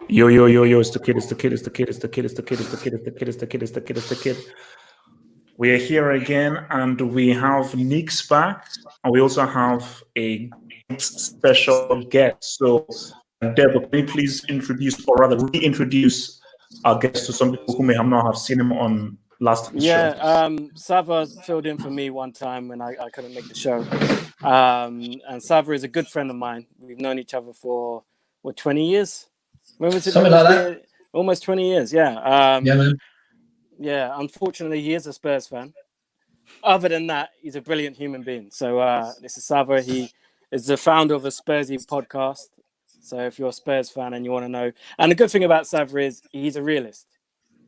Yo, yo, yo, yo, it's the kid, it's the kid, it's the kid, it's the kid, it's the kid, it's the kid, it's the kid, it's the kid, it's the kid, it's the kid. We are here again, and we have Nick's back, and we also have a special guest. So, Deborah, can you please introduce, or rather reintroduce our guest to some people who may not have seen him on last show? Sava filled in for me one time when I couldn't make the show. And Sava is a good friend of mine. We've known each other for, 20 years? When was it? Something like that. Almost 20 years, yeah. Yeah, man. Yeah, unfortunately, he is a Spurs fan. Other than that, he's a brilliant human being. So this is Sava. He is the founder of a Spursy podcast. So if you're a Spurs fan and you want to know, and the good thing about Sava is he's a realist.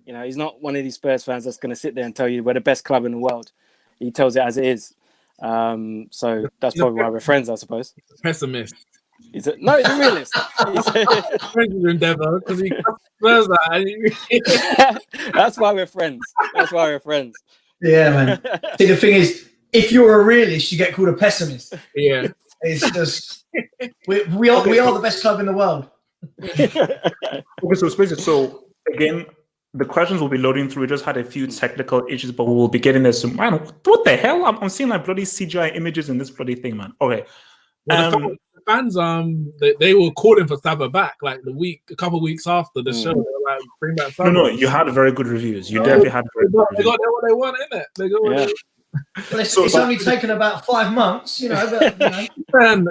You know, he's not one of these Spurs fans that's going to sit there and tell you we're the best club in the world. He tells it as it is. So that's probably why we're friends, I suppose. Pessimist. He's a realist. Friends with Endeavour because he Spurs that. That's why we're friends. That's why we're friends. Yeah, man. See, the thing is, if you're a realist, you get called a pessimist. Yeah. It's just we are the best club in the world. Okay, so again, the questions will be loading through. We just had a few technical issues, but we will be getting there soon. Man, what the hell? I'm seeing like bloody CGI images in this bloody thing, man. Okay. Well, the fans, they were calling for Sava back like a couple of weeks after the show. They were like, bring back Sava. No, you had very good reviews. You definitely had very good reviews. They got what they want, innit? They got what they want. Well, it's only taken about 5 months, you know. But, Man,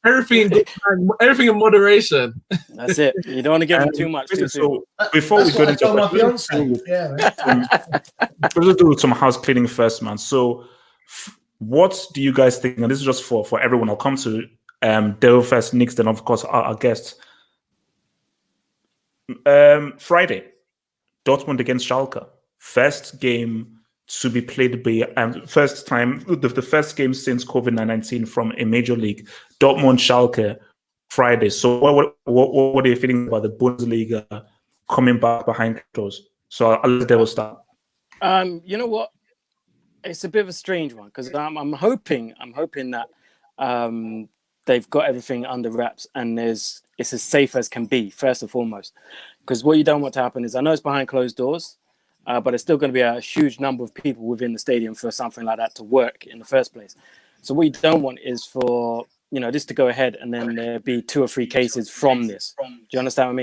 everything in moderation. That's it. You don't want to give them too much. So before we go into my fiance. let's do some house cleaning first, man. So what do you guys think? And this is just for everyone. I'll come to Dale first, Nick, then of course our guest. Friday, Dortmund against Schalke. First game to be played by first time, the first game since COVID-19 from a major league. Dortmund Schalke Friday. So what are you feeling about the Bundesliga coming back behind close? So I'll let Dale start. You know what? It's a bit of a strange one because I'm hoping that they've got everything under wraps and it's as safe as can be, first and foremost. Because what you don't want to happen is, I know it's behind closed doors, but it's still going to be a huge number of people within the stadium for something like that to work in the first place. So what you don't want is for, this to go ahead and then there be 2 or 3 cases from this. Do you understand what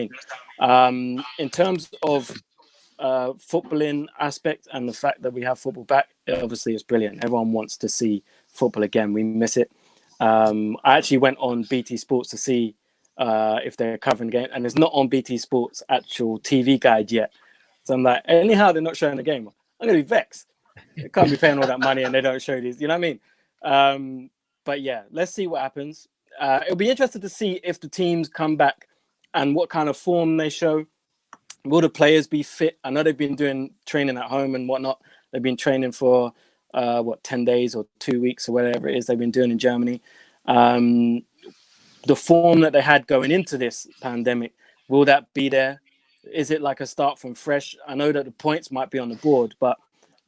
I mean? In terms of footballing aspect and the fact that we have football back, obviously it's brilliant. Everyone wants to see football again. We miss it. I actually went on BT Sports to see if they're covering the game, and it's not on BT Sports actual TV guide yet. So I'm like, anyhow, they're not showing the game. I'm going to be vexed. They can't be paying all that money and they don't show these. You know what I mean? But yeah, let's see what happens. It'll be interesting to see if the teams come back and what kind of form they show. Will the players be fit? I know they've been doing training at home and whatnot. They've been training for 10 days or 2 weeks or whatever it is they've been doing in Germany. The form that they had going into this pandemic, will that be there? Is it like a start from fresh? I know that the points might be on the board, but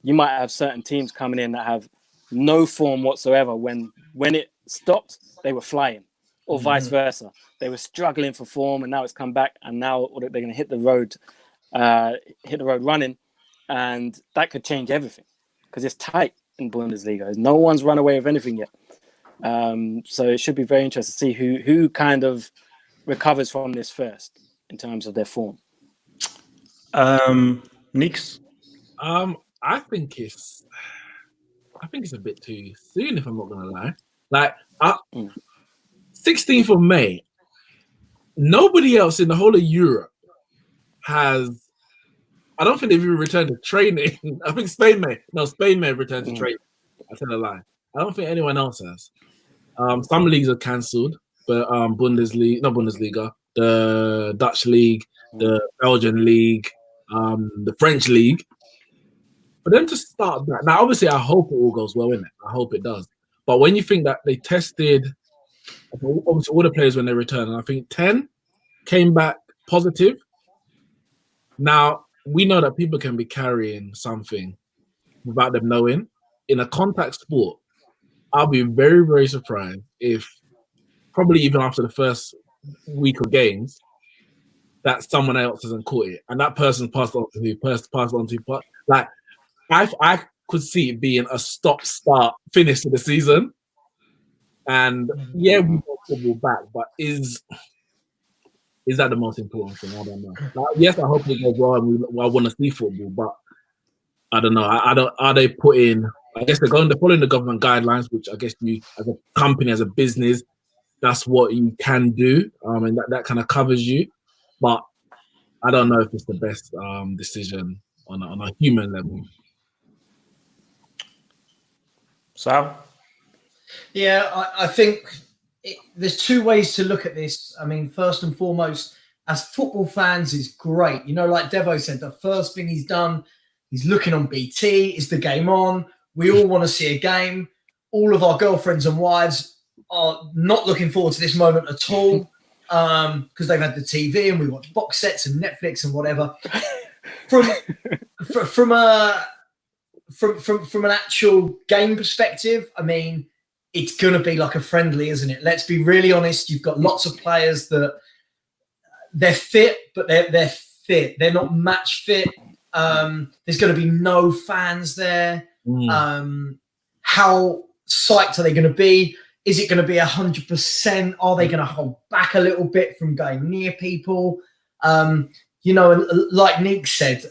you might have certain teams coming in that have no form whatsoever. When it stopped, they were flying, or vice versa. They were struggling for form, and now it's come back, and now they're going to hit the road running, and that could change everything because it's tight in Bundesliga. No one's run away with anything yet. So it should be very interesting to see who kind of recovers from this first in terms of their form. Nix? I think it's a bit too soon, if I'm not gonna lie. Like 16th of May, nobody else in the whole of Europe has. I don't think they've even returned to training. I think Spain may have returned to training. I tell a lie. I don't think anyone else has. Some leagues are cancelled, but not Bundesliga, the Dutch league, the Belgian league, the French league. For them to start that, now obviously I hope it all goes well in it. I hope it does. But when you think that they tested obviously all the players when they returned, and I think 10 came back positive. Now we know that people can be carrying something without them knowing. In a contact sport, I'll be very, very surprised if probably even after the first week of games that someone else hasn't caught it, and that person passed on to who, passed on to who. Like I could see it being a stop-start finish to the season. And yeah, we got football back, but is that the most important thing? I don't know. Like, yes, I hope it goes well, and I want to see football, but I don't know. I don't. Are they putting? I guess they're following the government guidelines, which I guess you, as a company, as a business, that's what you can do, and that kind of covers you. But I don't know if it's the best decision on a human level. So. Yeah, I think there's two ways to look at this. I mean, first and foremost, as football fans, is great. You know, like Devo said, the first thing he's done, he's looking on BT. Is the game on? We all want to see a game. All of our girlfriends and wives are not looking forward to this moment at all because they've had the TV and we watch box sets and Netflix and whatever. From an actual game perspective, I mean, it's going to be like a friendly, isn't it? Let's be really honest. You've got lots of players that they're fit, but they're fit. They're not match fit. There's going to be no fans there. How psyched are they going to be? Is it going to be 100%? Are they going to hold back a little bit from going near people? You know, like Nick said,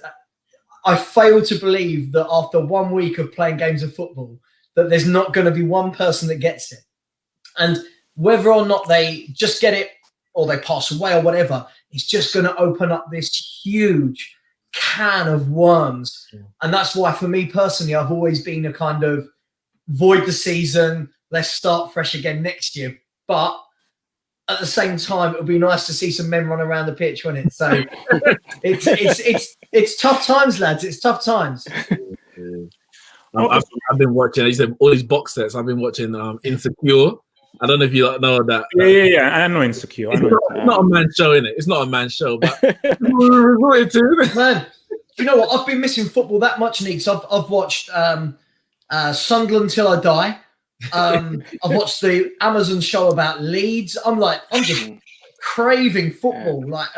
I fail to believe that after 1 week of playing games of football, that there's not going to be one person that gets it. And whether or not they just get it or they pass away or whatever, it's just going to open up this huge can of worms. Yeah. And that's why, for me personally, I've always been a kind of void the season, let's start fresh again next year. But at the same time, it would be nice to see some men run around the pitch, wouldn't it? So it's tough times, lads. It's tough times. I've been watching. You said all these box sets. I've been watching Insecure. I don't know if you know that. Yeah. I know Insecure. It's not a man's show, innit? It's not a man's show, but man, you know what? I've been missing football that much, Nick. So I've watched Sunderland Till I Die. I've watched the Amazon show about Leeds. I'm just craving football. Yeah. Like,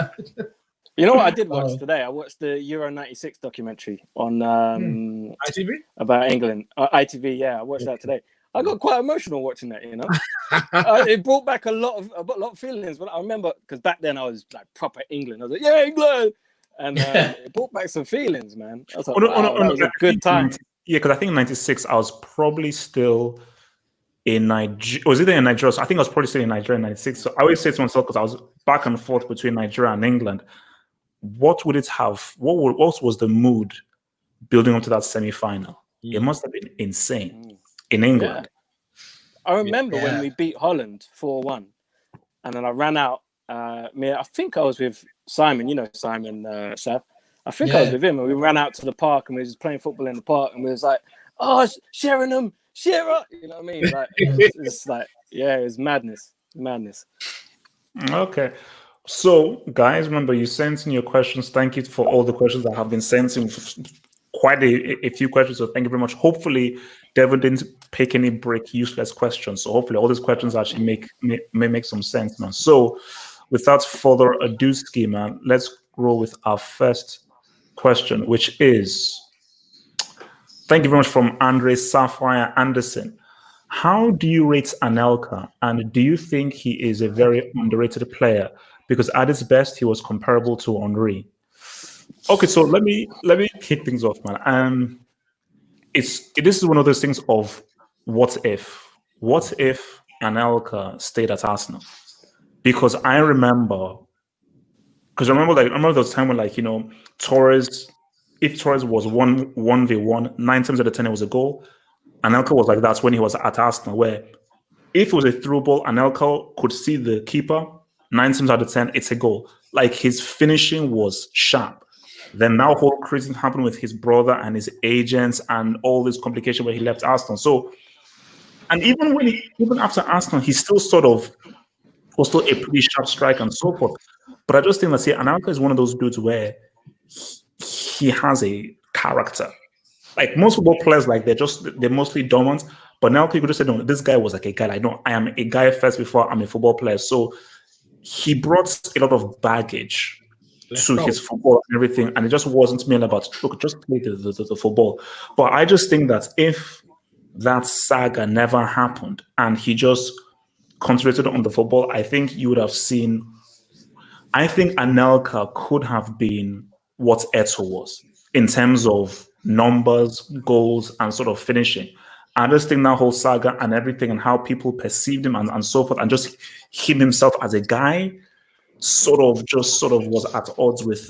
you know what I did watch today? I watched the Euro '96 documentary on ITV about England. ITV, yeah, I watched that today. I got quite emotional watching that. You know, it brought back a lot of feelings. But I remember because back then I was like proper England. I was like, yeah, England, and it brought back some feelings, man. I was like, that was a good time. Yeah, because I think in '96 I was probably still in Nigeria. Was it in Nigeria? So I think I was probably still in Nigeria in '96. So I always say to myself, because I was back and forth between Nigeria and England, what would it have? What was the mood building up to that semi-final? It must have been insane in England. Yeah. I remember when we beat Holland 4-1, and then I ran out. I think I was with Simon. You know Simon, Seth. I think I was with him, and we ran out to the park, and we were just playing football in the park, and we was like, "Oh, Sheringham, Shearer," you know what I mean? Like, it's like, yeah, it was madness. Okay. So, guys, remember, you sent in your questions. Thank you for all the questions that have been sent in. Quite a few questions, so thank you very much. Hopefully, Devon didn't pick any useless questions. So hopefully all these questions actually may make some sense now. So without further ado, Schema, let's roll with our first question, which is, thank you very much, from Andre Sapphire Anderson. How do you rate Anelka, and do you think he is a very underrated player? Because at his best, he was comparable to Henry. Okay, so let me kick things off, man. This is one of those things of what if Anelka stayed at Arsenal? Because I remember those time when, like, you know, Torres, if Torres was 1v1, 9 times out of 10 it was a goal. Anelka was like that when he was at Arsenal, where if it was a through ball, Anelka could see the keeper, 9 times out of 10 it's a goal. Like, his finishing was sharp. Then now whole crazy happened with his brother and his agents and all this complication where he left Arsenal. So, and even after Arsenal, he still sort of was still a pretty sharp strike and so forth. But I just think that, see, Anelka is one of those dudes where he has a character. Like most football players, like they're mostly dormant. But now people just say, no, this guy was like a guy. Like, no, I am a guy first before I'm a football player. So he brought a lot of baggage Let's to go. his football and everything, and it just wasn't merely about, look, just play the football. But I just think that if that saga never happened and he just concentrated on the football, I think you would have seen. I think Anelka could have been what Eto was in terms of numbers, goals, and sort of finishing. I just think that whole saga and everything and how people perceived him and so forth, and just him himself as a guy, sort of was at odds with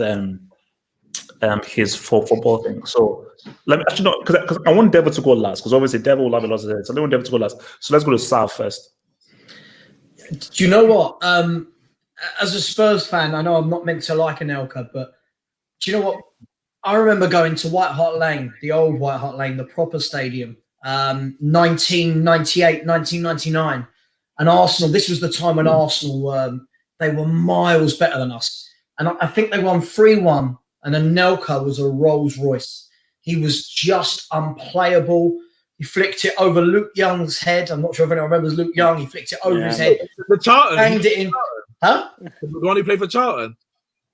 his football thing. So let me actually not, because I want Devil to go last, because obviously Devil will have a lot of it. So I don't want Devil to go last. So let's go to Sav first. Do you know what? As a Spurs fan, I know I'm not meant to like Anelka, but do you know what? I remember going to White Hart Lane, the old White Hart Lane, the proper stadium, 1998, 1999. And Arsenal, this was the time when Arsenal, they were miles better than us. And I think they won 3-1, and Anelka was a Rolls Royce. He was just unplayable. He flicked it over Luke Young's head. I'm not sure if anyone remembers Luke Young. He flicked it over his head. The Charlton. Banged it in. Huh? The one who played for Charlton.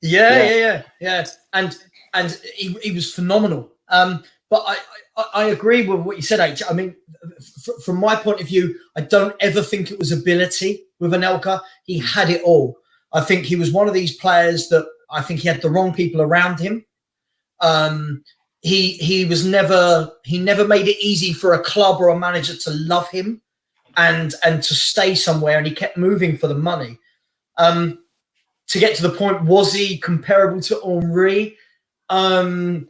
Yeah. And he was phenomenal. But I agree with what you said, H. I mean, from my point of view, I don't ever think it was ability with Anelka. He had it all. I think he was one of these players that I think he had the wrong people around him. He never made it easy for a club or a manager to love him and to stay somewhere, and he kept moving for the money. To get to the point, was he comparable to Henry? I'm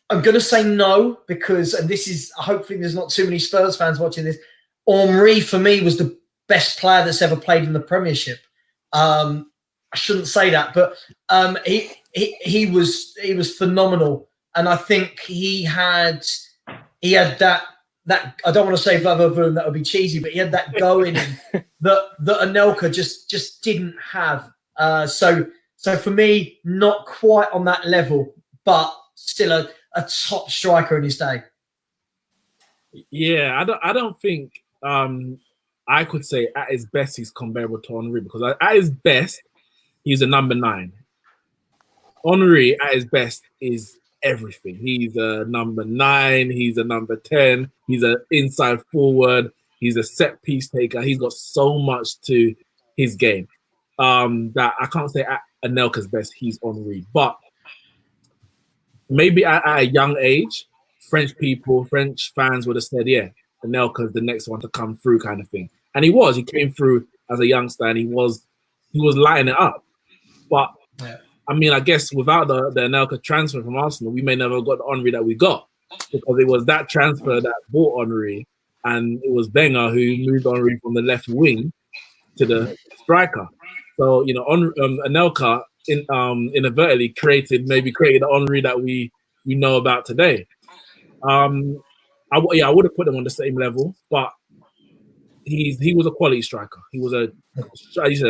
going to say no, because, and this is, hopefully there's not too many Spurs fans watching this, Henry for me was the best player that's ever played in the Premiership. I shouldn't say that, but he was phenomenal. And I think he had that I don't want to say Vavavoom, that would be cheesy, but he had that go in him that Anelka just didn't have. So for me, not quite on that level, but still a top striker in his day. Yeah, I don't think I could say at his best he's comparable to Henry, because at his best he's a number 9. Henry at his best is everything. He's a number 9. He's a number 10. He's an inside forward. He's a set piece taker. He's got so much to his game that I can't say at Anelka's best he's Henry. But maybe at a young age, French fans would have said, yeah, Anelka's the next one to come through, kind of thing. And he was. He came through as a youngster, and he was lighting it up. But yeah. I mean, I guess without the Anelka transfer from Arsenal, we may never have got the Henry that we got, because it was that transfer that bought Henry, and it was Wenger who moved Henry from the left wing to the striker. So, you know, Anelka inadvertently created the Henry that we know about today. I would have put him on the same level, but he was a quality striker. He's a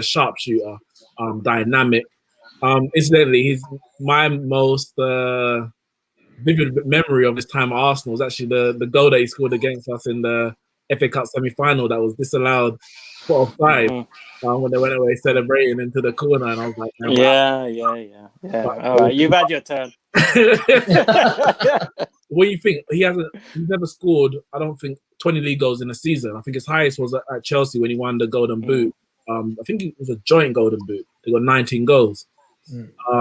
sharpshooter, dynamic. Incidentally, my most vivid memory of his time at Arsenal was actually the goal that he scored against us in the FA Cup semi-final that was disallowed for offside when they went away celebrating into the corner, and I was like, wow. Yeah. All right, you've had your turn. What do you think? He's never scored, I don't think, 20 league goals in a season. I think his highest was at Chelsea when he won the Golden Boot. I think it was a joint Golden Boot. They got 19 goals.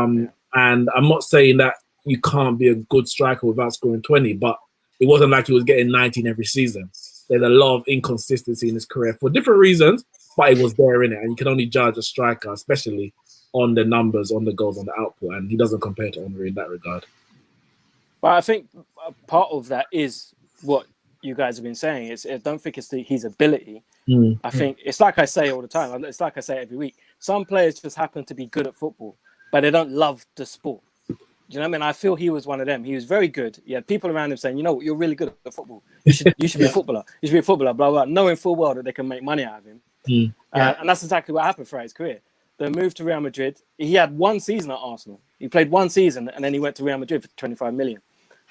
And I'm not saying that you can't be a good striker without scoring 20, but it wasn't like he was getting 19 every season. There's a lot of inconsistency in his career for different reasons, but it was there in it. And you can only judge a striker, especially on the numbers, on the goals, on the output. And he doesn't compare to Henry in that regard. But I think part of that is what you guys have been saying. I don't think it's his ability. I think it's like I say all the time. It's like I say every week. Some players just happen to be good at football, but they don't love the sport. Do you know what I mean? I feel he was one of them. He was very good. He had people around him saying, you know what, you're really good at football. You should be a footballer. You should be a footballer, blah, blah, knowing full well that they can make money out of him. And that's exactly what happened throughout his career. The move to Real Madrid, he had one season at Arsenal. He played one season, and then he went to Real Madrid for 25 million.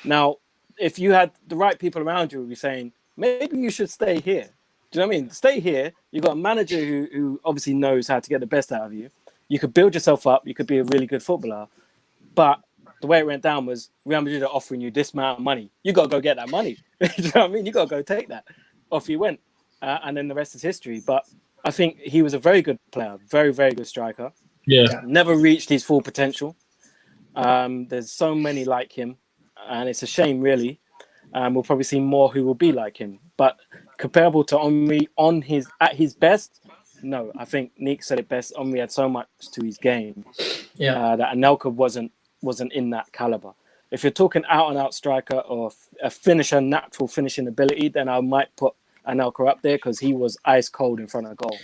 Now, if you had the right people around you, would be saying, maybe you should stay here. Do you know what I mean? Stay here. You've got a manager who obviously knows how to get the best out of you. you could build yourself up. You could be a really good footballer, but the way it went down was Real Madrid are offering you this amount of money. You got to go get that money. Do you know what I mean? You got to go take that. Off you went. And then the rest is history. But I think he was a very good player, very, very good striker. Yeah. Never reached his full potential. There's so many like him, and it's a shame, really. We'll probably see more who will be like him. But comparable to Henry at his best, no. I think Nick said it best. Henry had so much to his game that Anelka wasn't in that caliber. If you're talking out-and-out striker or a finisher, natural finishing ability, then I might put Anelka up there because he was ice cold in front of goal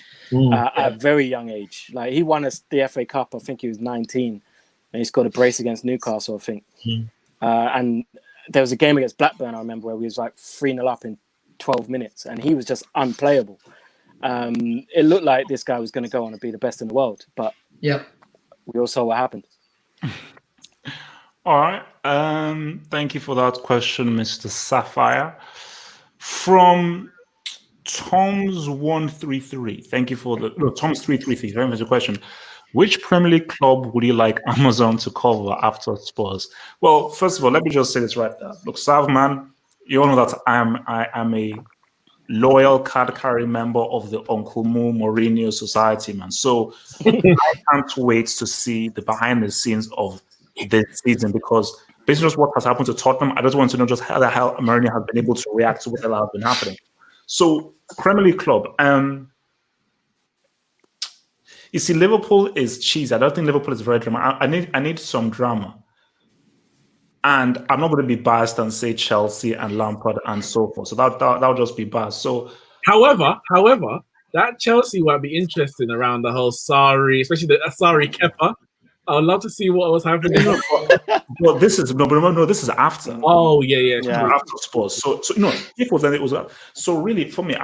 at a very young age. Like he won the FA Cup, I think he was 19, and he scored a brace against Newcastle, I think. And there was a game against Blackburn, I remember, where we was like 3-0 up in 12 minutes, and he was just unplayable. It looked like this guy was going to go on and be the best in the world, but we all saw what happened. All right. Thank you for that question, Mr. Sapphire. From Tom's133. Thank you for Tom's333. Very much a question. Which Premier League club would you like Amazon to cover after Spurs? Well, first of all, let me just say this right there. Look, Sav, man, you all know that I am a loyal card-carrying member of the Uncle Mo Mourinho Society, man. So I can't wait to see the behind the scenes of this season, because based on just what has happened to Tottenham, I just want to know just how the hell Mourinho has been able to react to what the hell has been happening. So, Premier League club. You see, Liverpool is cheesy. I don't think Liverpool is very drama. I need some drama. And I'm not going to be biased and say Chelsea and Lampard and so forth. So that'll just be biased. So, however, that Chelsea might be interesting around the whole Sarri, especially the Sarri Kepa. I would love to see what was happening. Well, this is this is after. Oh yeah. After Spurs. So if it was then it was so really for me.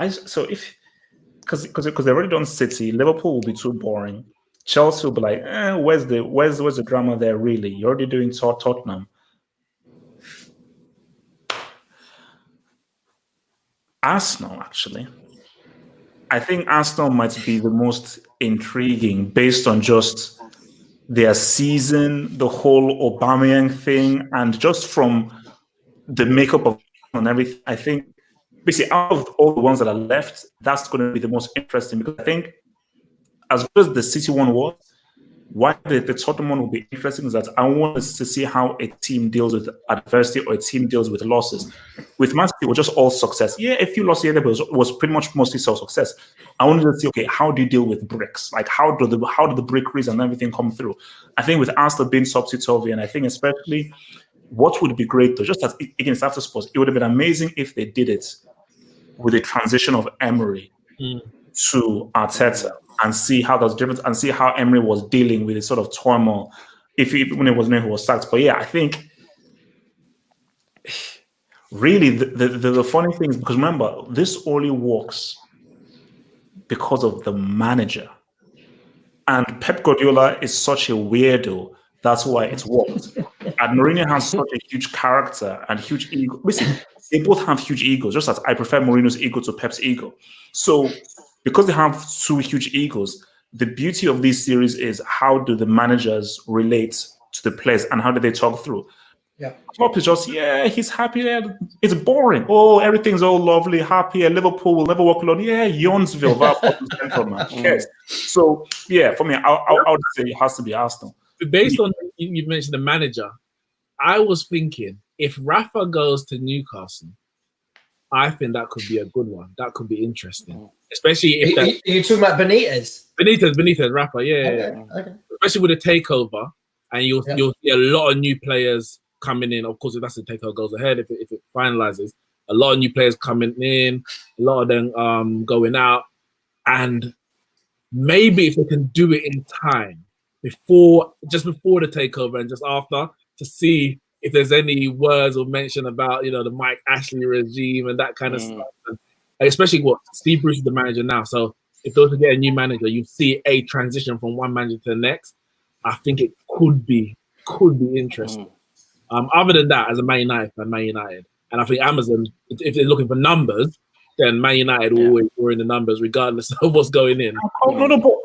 Because they've already done City, Liverpool will be too boring. Chelsea will be like, where's the drama there? Really, you're already doing Tottenham. Arsenal, actually, I think Arsenal might be the most intriguing based on just their season, the whole Aubameyang thing, and just from the makeup of and everything. I think basically out of all the ones that are left, that's going to be the most interesting, because I think as good as the City one was, why the Tottenham one will be interesting is that I want to see how a team deals with adversity or a team deals with losses. With Man City, it was just all success. Yeah, a few losses here, but it was pretty much mostly success. I wanted to see, okay, how do you deal with bricks? Like how do the brickeries and everything come through? I think with Arsenal being topsy-turvy, and I think especially what would be great though, just as again it's after Spurs, it would have been amazing if they did it with a transition of Emery to Arteta, and see how that's different, and see how Emery was dealing with the sort of turmoil when it was known who was sacked. But yeah, I think really the funny thing is, because remember, this only works because of the manager. And Pep Guardiola is such a weirdo, that's why it's worked. And Mourinho has such a huge character and huge ego. Listen, they both have huge egos, just as I prefer Mourinho's ego to Pep's ego. So because they have two huge egos, the beauty of this series is how do the managers relate to the players and how do they talk through? Yeah. Klopp is just, he's happy. It's boring. Oh, everything's all lovely, happy. Liverpool will never walk alone. Yeah, Yonsville, yes. So, yeah, for me, I would say it has to be Arsenal. Based on you mentioned the manager, I was thinking if Rafa goes to Newcastle, I think that could be a good one. That could be interesting. Especially if you're talking about Benitez. Benitez, Rafa, yeah. Okay. Especially with a takeover, and you'll see a lot of new players coming in. Of course, if that's the takeover goes ahead, if it finalizes, a lot of new players coming in, a lot of them going out, and maybe if they can do it in time just before the takeover and just after, to see if there's any words or mention about the Mike Ashley regime and that kind of stuff. And especially Steve Bruce is the manager now, so if they were to get a new manager, you see a transition from one manager to the next. I think it could be interesting. Other than that, as a Man United, and I think Amazon, if they're looking for numbers, then Man United always were in the numbers regardless of what's going in. No, but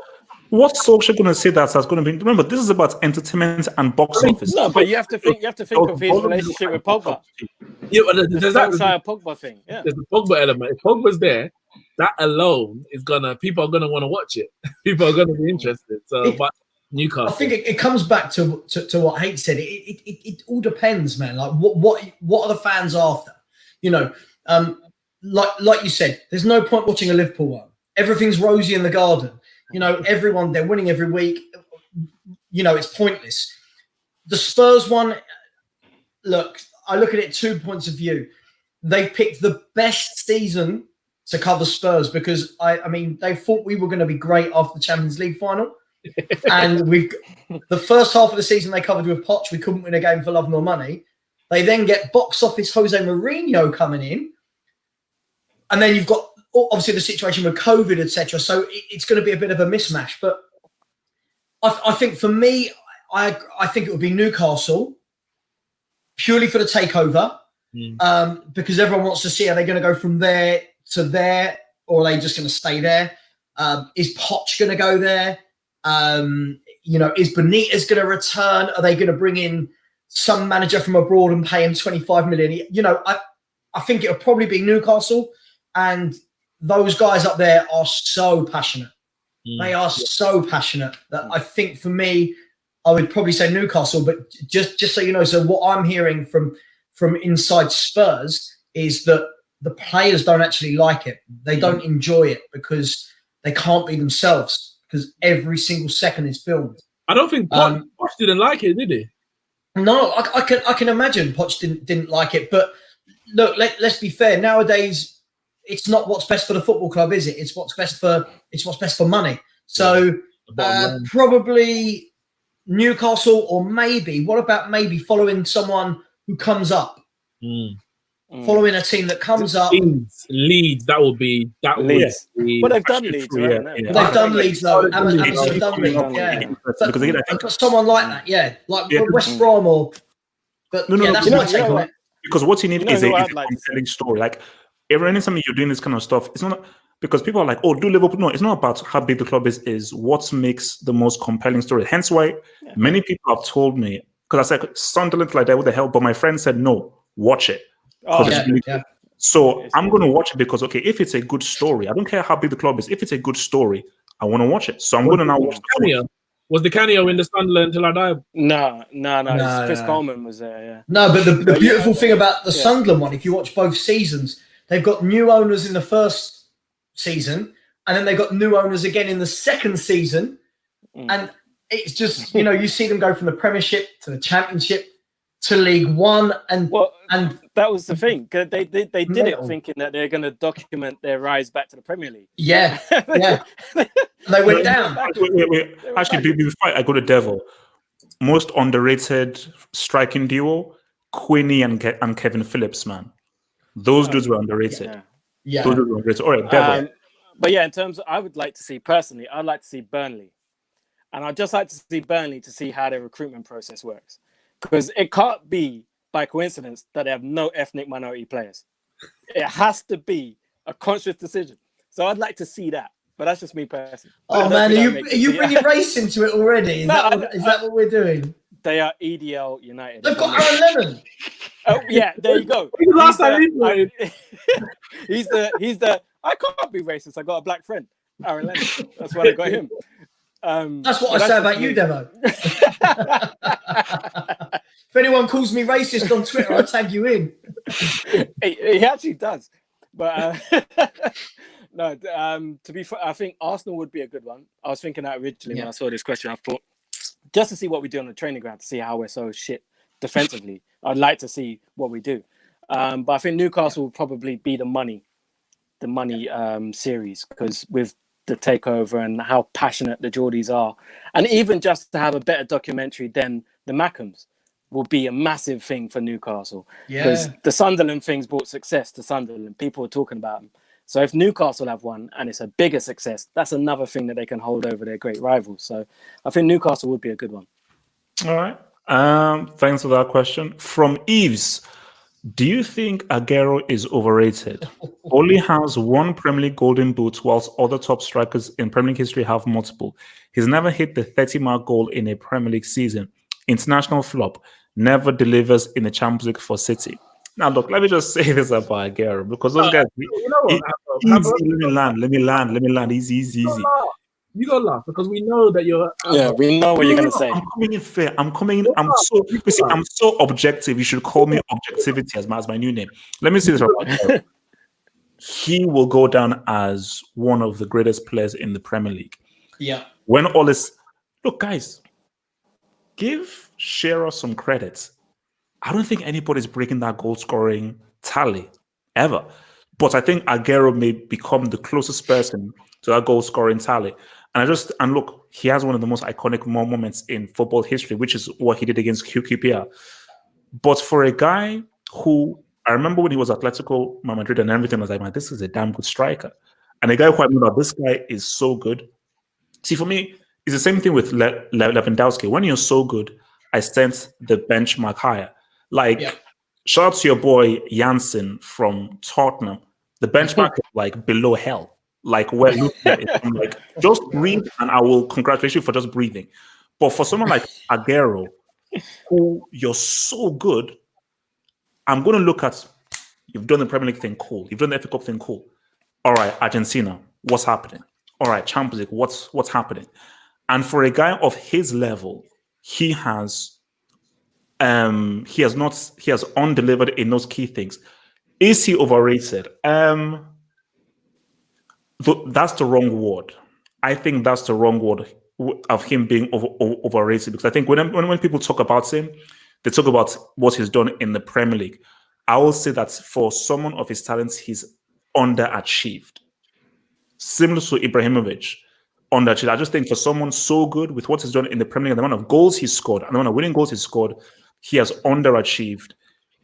What's Solskjaer going to say that's going to be? Remember, this is about entertainment and box office. No, but you have to think of his relationship with Pogba. Yeah, but The there's that. Solskjaer Pogba thing. Yeah. There's the Pogba element. If Pogba's there, that alone is people are gonna want to watch it. People are gonna be interested. So, but Newcastle, I think it comes back to what Hate said. It all depends, man. Like what are the fans after? You know, like you said, there's no point watching a Liverpool one. Everything's rosy in the garden. You know, they're winning every week. You know, it's pointless. The Spurs one, look, I look at it 2 points of view. They've picked the best season to cover Spurs because I mean they thought we were going to be great after the Champions League final, and the first half of the season they covered with Poch. We couldn't win a game for love nor money. They then get box office Jose Mourinho coming in, and then you've got obviously the situation with COVID, etc. So it's going to be a bit of a mismatch. But I think for me, I think it would be Newcastle purely for the takeover, because everyone wants to see are they going to go from there to there, or are they just going to stay there? Is Poch going to go there? You know, is Benitez going to return? Are they going to bring in some manager from abroad and pay him 25 million? You know, I think it'll probably be Newcastle, and those guys up there are so passionate. They are so passionate that I think for me, I would probably say Newcastle. But just so you know, so what I'm hearing from inside Spurs is that the players don't actually like it. They don't enjoy it because they can't be themselves because every single second is filmed. I don't think Poch didn't like it, did he? No, I can imagine Poch didn't like it. But look, let's be fair. Nowadays, it's not what's best for the football club, is it? It's what's best for money. So probably Newcastle, or maybe following someone who comes up. Following a team that comes up. Leeds, that would be. But they've done Leeds, right? They've done Leeds, though. Amazon have done Leeds, yeah. Because again, I've got someone like that, yeah. Like West Brom or... But no, that's my take on it. Because what you need is a compelling story. Like, anytime you're doing this kind of stuff, it's not... Because people are like, oh, do Liverpool? No, it's not about how big the club is what makes the most compelling story. Hence why many people have told me, because I said, Sunderland like that, what the hell? But my friend said, no, watch it. So I'm going to watch it because, okay, if it's a good story, I don't care how big the club is. If it's a good story, I want to watch it. So I'm going to now watch the Was the cameo in the Sunderland till I died? No. Chris Coleman was there, yeah. No, but the beautiful thing about the Sunderland one, if you watch both seasons, they've got new owners in the first season, and then they got new owners again in the second season, and it's just you see them go from the Premiership to the Championship to League One, and that was the thing. They did it thinking that they're going to document their rise back to the Premier League. Yeah. They went down. Wait. Actually, before I go to Devil, most underrated striking duo, Quinny and Kevin Phillips, man. Those dudes were underrated. Yeah. Those dudes were underrated. All right, Devil. But yeah, in terms of, I'd like to see Burnley. And I'd just like to see Burnley to see how their recruitment process works. Because it can't be by coincidence that they have no ethnic minority players. It has to be a conscious decision. So I'd like to see that. But that's just me personally. Oh, man, are you bringing race into it already? Is that what we're doing? They are EDL United. They've got Aaron Lennon. Oh, yeah, there you go. He's the I can't be racist. I got a black friend, Aaron Lennon. That's why I got him. That's what I say about you, Devo. If anyone calls me racist on Twitter, I'll tag you in. He actually does. But no, to be fair, I think Arsenal would be a good one. I was thinking that originally when I saw this question. I thought, just to see what we do on the training ground, to see how we're so shit defensively, I'd like to see what we do. But I think Newcastle will probably be the money series, because with the takeover and how passionate the Geordies are, and even just to have a better documentary than the Mackhams will be a massive thing for Newcastle. Because the Sunderland things brought success to Sunderland. People are talking about them. So if Newcastle have one and it's a bigger success, that's another thing that they can hold over their great rivals. So I think Newcastle would be a good one. All right. Thanks for that question. From Eves, Do you think Agüero is overrated? Only has one Premier League Golden Boot, whilst other top strikers in Premier League history have multiple. He's never hit the 30-mark goal in a Premier League season. International flop. Never delivers in the Champions League for City. Now, look, let me just say this about Agüero, because those guys... You know what? Let me land. Easy. You gotta laugh because we know that you're. Yeah, we know what you're gonna say. I'm coming in fair. I'm so objective. You should call me objectivity as my new name. Let me see this right. He will go down as one of the greatest players in the Premier League. Yeah. When all this, look, guys, give Shearer some credit. I don't think anybody's breaking that goal scoring tally ever. But I think Agüero may become the closest person to that goal scoring tally. And look, he has one of the most iconic moments in football history, which is what he did against QPR. But for a guy who, I remember when he was Atletico Madrid and everything, I was like, man, this is a damn good striker. And a guy who I know that this guy is so good. See, for me, it's the same thing with Lewandowski. When you're so good, I sense the benchmark higher. Like, shout out to your boy Janssen from Tottenham. The benchmark is like below hell. Like where I'm like, just breathe and I will congratulate you for just breathing. But for someone like Agüero, who you're so good, I'm going to look at, you've done the Premier League thing, cool. You've done the FA Cup thing, cool. All right, Argentina, what's happening? All right, Champions League, what's happening? And for a guy of his level, he has undelivered in those key things. Is he overrated? That's the wrong word. I think that's the wrong word of him being overrated, because I think when people talk about him, they talk about what he's done in the Premier League. I will say that for someone of his talents, he's underachieved. Similar to Ibrahimovic, underachieved. I just think for someone so good with what he's done in the Premier League, the amount of goals he's scored, and the amount of winning goals he's scored, he has underachieved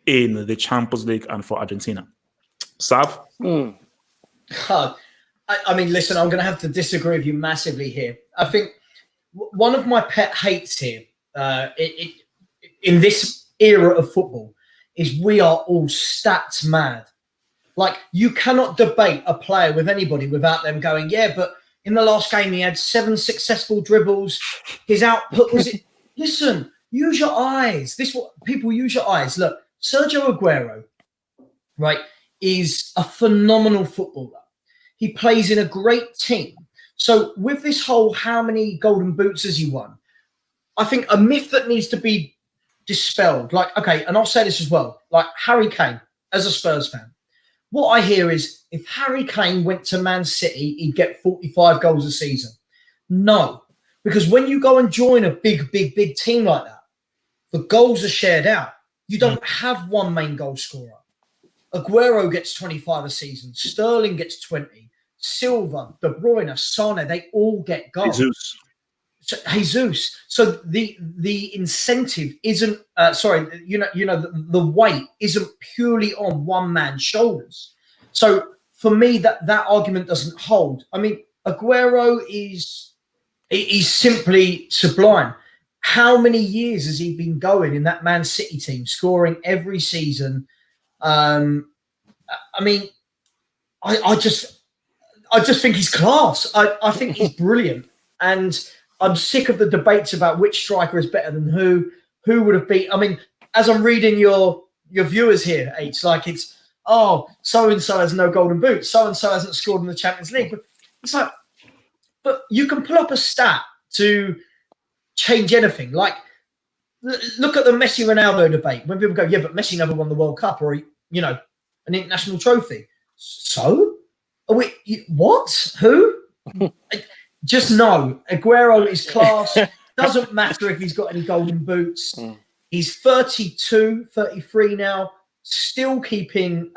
in the Champions League and for Argentina. Sav? I mean, listen, I'm going to have to disagree with you massively here. I think one of my pet hates here in this era of football is we are all stats mad. Like, you cannot debate a player with anybody without them going, yeah, but in the last game he had 7 successful dribbles. His output was it. Listen, use your eyes. People use your eyes. Look, Sergio Agüero, right, is a phenomenal footballer. He plays in a great team. So with this whole how many golden boots has he won, I think a myth that needs to be dispelled. Like, okay, and I'll say this as well, like Harry Kane, as a Spurs fan, what I hear is if Harry Kane went to Man City, he'd get 45 goals a season. No, because when you go and join a big team like that, the goals are shared out. You don't have one main goal scorer. Agüero gets 25 a season. Sterling gets 20. Silva, De Bruyne, Sane, they all get goals. Jesus. So the incentive isn't the weight isn't purely on one man's shoulders. So for me, that argument doesn't hold. I mean, Agüero he's simply sublime. How many years has he been going in that Man City team, scoring every season? I mean, I just think he's class. I think he's brilliant. And I'm sick of the debates about which striker is better than who would have beat. I mean, as I'm reading your viewers here, it's like so-and-so has no golden boot. So-and-so hasn't scored in the Champions League. But it's like, but you can pull up a stat to change anything. Like, look at the Messi-Ronaldo debate. When people go, yeah, but Messi never won the World Cup or, an international trophy. So? What? Who? Just no. Aguero is class. Doesn't matter if he's got any golden boots. He's 32, 33 now. Still keeping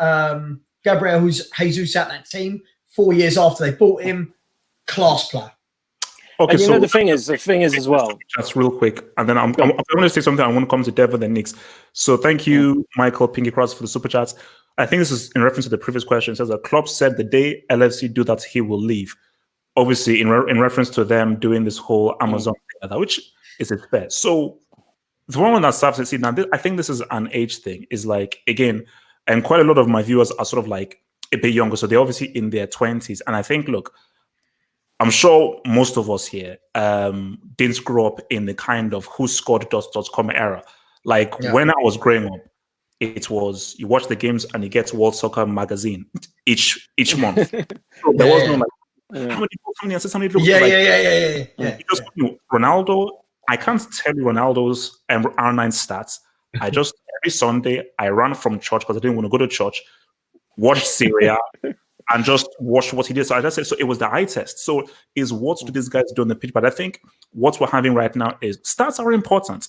Gabriel Jesus out that team 4 years after they bought him. Class player. Okay, and the thing is as well. Just real quick, and then I'm going to say something. I want to come to Devon and Knicks. So thank you, Michael Pinky Cross, for the super chats. I think this is in reference to the previous question. It says that Klopp said the day LFC do that, he will leave. Obviously, in reference to them doing this whole Amazon thing, which is fair. So the one that starts to see now, I think this is an age thing. Is like, again, and quite a lot of my viewers are sort of like a bit younger, so they're obviously in their 20s. And I think, look, I'm sure most of us here didn't grow up in the kind of who scored .com era. Like when I was growing up, it was you watch the games and you get World Soccer magazine each month. So there was no like how many assists, how many goals? Yeah. Just Ronaldo. I can't tell you Ronaldo's R9 stats. I just every Sunday I ran from church because I didn't want to go to church, watch Syria, and just watch what he did. So I just said, so it was the eye test. So is what do these guys do on the pitch? But I think what we're having right now is stats are important,